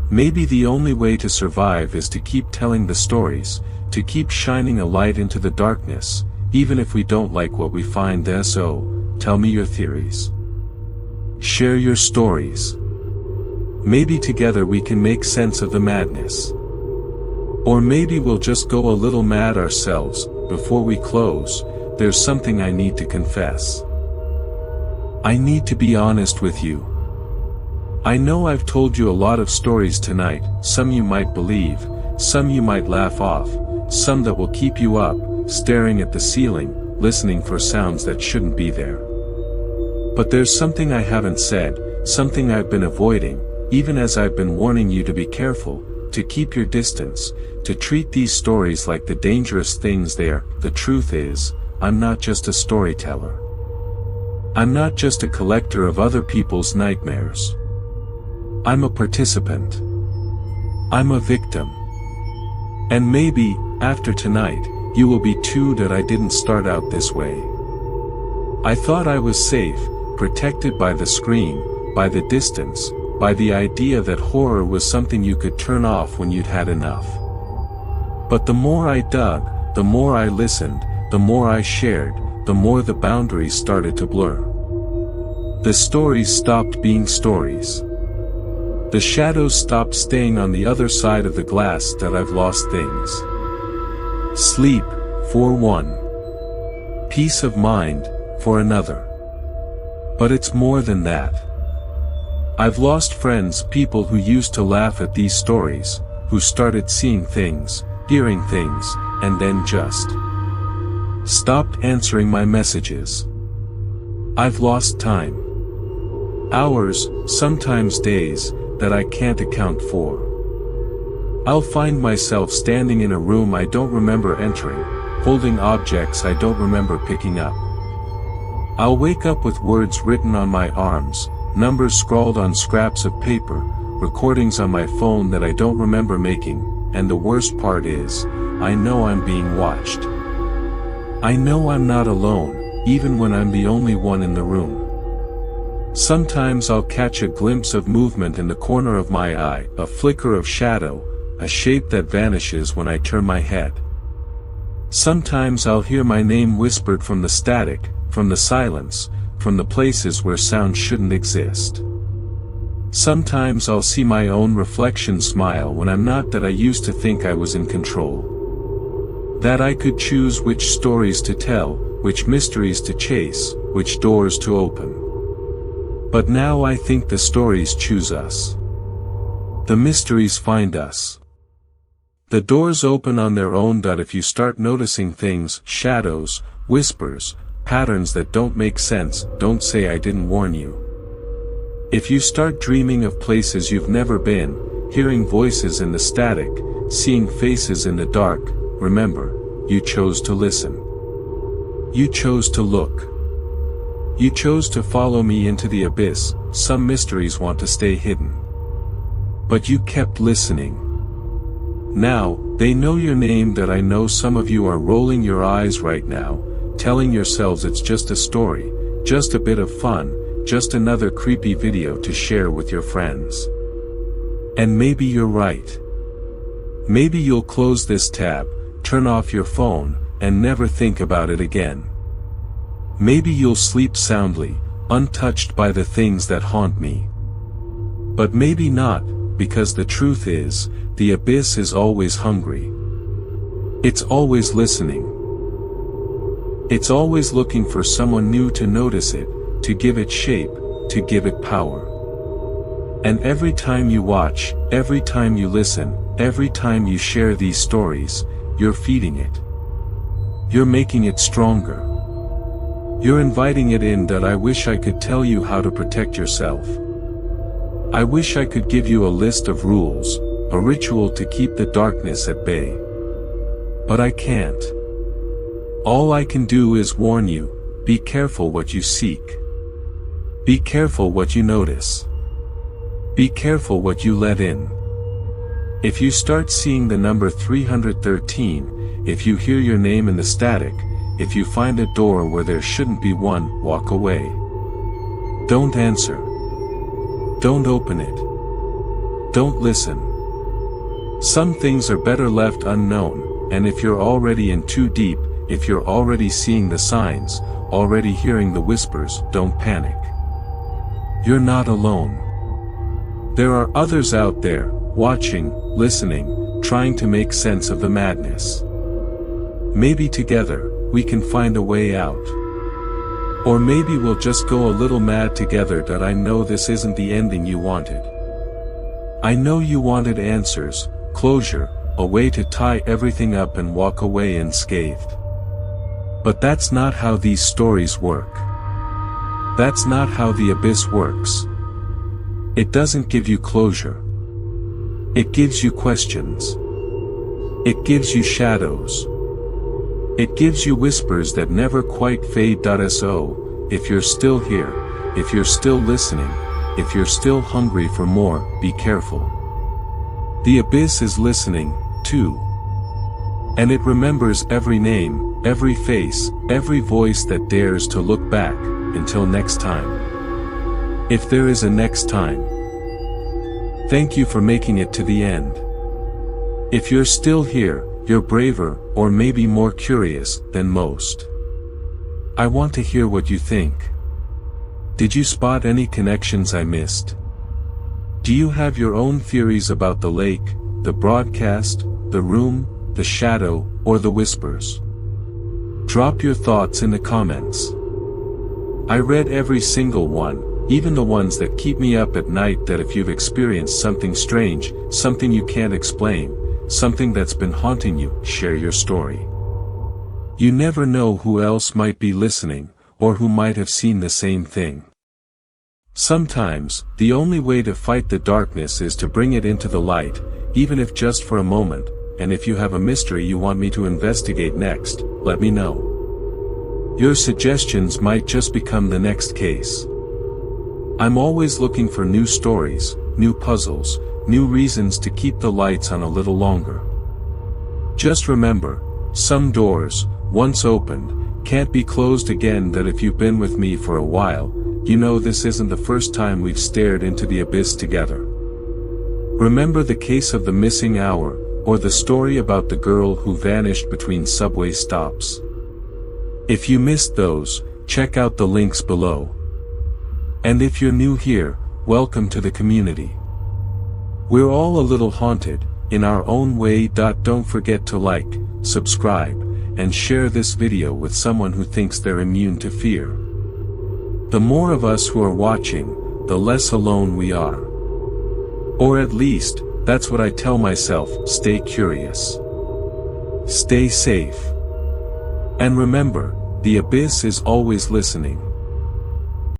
Maybe the only way to survive is to keep telling the stories, to keep shining a light into the darkness, even if we don't like what we find. So, tell me your theories. Share your stories. Maybe together we can make sense of the madness. Or maybe we'll just go a little mad ourselves. Before we close, there's something I need to confess. I need to be honest with you. I know I've told you a lot of stories tonight, some you might believe, some you might laugh off, some that will keep you up, staring at the ceiling, listening for sounds that shouldn't be there. But there's something I haven't said, something I've been avoiding, even as I've been warning you to be careful, to keep your distance, to treat these stories like the dangerous things they are. The truth is, I'm not just a storyteller. I'm not just a collector of other people's nightmares. I'm a participant. I'm a victim. And maybe, after tonight, you will be too. That I didn't start out this way. I thought I was safe, protected by the screen, by the distance, by the idea that horror was something you could turn off when you'd had enough. But the more I dug, the more I listened, the more I shared, the more the boundaries started to blur. The stories stopped being stories. The shadows stopped staying on the other side of the glass. That I've lost things. Sleep, for one. Peace of mind, for another. But it's more than that. I've lost friends, people who used to laugh at these stories, who started seeing things, hearing things, and then just stopped answering my messages. I've lost time. Hours, sometimes days, that I can't account for. I'll find myself standing in a room I don't remember entering, holding objects I don't remember picking up. I'll wake up with words written on my arms, numbers scrawled on scraps of paper, recordings on my phone that I don't remember making, and the worst part is, I know I'm being watched. I know I'm not alone, even when I'm the only one in the room. Sometimes I'll catch a glimpse of movement in the corner of my eye, a flicker of shadow, a shape that vanishes when I turn my head. Sometimes I'll hear my name whispered from the static, from the silence, from the places where sound shouldn't exist. Sometimes I'll see my own reflection smile when I'm not. That I used to think I was in control. That I could choose which stories to tell, which mysteries to chase, which doors to open. But now I think the stories choose us. The mysteries find us. The doors open on their own. If you start noticing things, shadows, whispers, patterns that don't make sense, don't say I didn't warn you. If you start dreaming of places you've never been, hearing voices in the static, seeing faces in the dark, remember, you chose to listen. You chose to look. You chose to follow me into the abyss. Some mysteries want to stay hidden. But you kept listening. Now, they know your name. That I know some of you are rolling your eyes right now, telling yourselves it's just a story, just a bit of fun, just another creepy video to share with your friends. And maybe you're right. Maybe you'll close this tab, turn off your phone, and never think about it again. Maybe you'll sleep soundly, untouched by the things that haunt me. But maybe not, because the truth is, the abyss is always hungry. It's always listening. It's always looking for someone new to notice it, to give it shape, to give it power. And every time you watch, every time you listen, every time you share these stories, you're feeding it. You're making it stronger. You're inviting it in. That I wish I could tell you how to protect yourself. I wish I could give you a list of rules, a ritual to keep the darkness at bay. But I can't. All I can do is warn you, be careful what you seek. Be careful what you notice. Be careful what you let in. If you start seeing the number 313, if you hear your name in the static, if you find a door where there shouldn't be one, walk away. Don't answer. Don't open it. Don't listen. Some things are better left unknown, and if you're already in too deep, if you're already seeing the signs, already hearing the whispers, don't panic. You're not alone. There are others out there, watching, listening, trying to make sense of the madness. Maybe together, we can find a way out. Or maybe we'll just go a little mad together. That I know this isn't the ending you wanted. I know you wanted answers, closure, a way to tie everything up and walk away unscathed. But that's not how these stories work. That's not how the abyss works. It doesn't give you closure. It gives you questions. It gives you shadows. It gives you whispers that never quite fade. So, if you're still here, if you're still listening, if you're still hungry for more, be careful. The abyss is listening, too. And it remembers every name, every face, every voice that dares to look back. Until next time. If there is a next time. Thank you for making it to the end. If you're still here, you're braver, or maybe more curious, than most. I want to hear what you think. Did you spot any connections I missed? Do you have your own theories about the lake, the broadcast, the room, the shadow, or the whispers? Drop your thoughts in the comments. I read every single one, even the ones that keep me up at night. That if you've experienced something strange, something you can't explain, something that's been haunting you, share your story. You never know who else might be listening, or who might have seen the same thing. Sometimes, the only way to fight the darkness is to bring it into the light, even if just for a moment. And if you have a mystery you want me to investigate next, let me know. Your suggestions might just become the next case. I'm always looking for new stories, new puzzles, new reasons to keep the lights on a little longer. Just remember, some doors, once opened, can't be closed again. That if you've been with me for a while, you know this isn't the first time we've stared into the abyss together. Remember the case of the missing hour, or the story about the girl who vanished between subway stops? If you missed those, check out the links below. And if you're new here, welcome to the community. We're all a little haunted, in our own way. Don't forget to like, subscribe, and share this video with someone who thinks they're immune to fear. The more of us who are watching, the less alone we are. Or at least, that's what I tell myself. Stay curious. Stay safe. And remember, the abyss is always listening.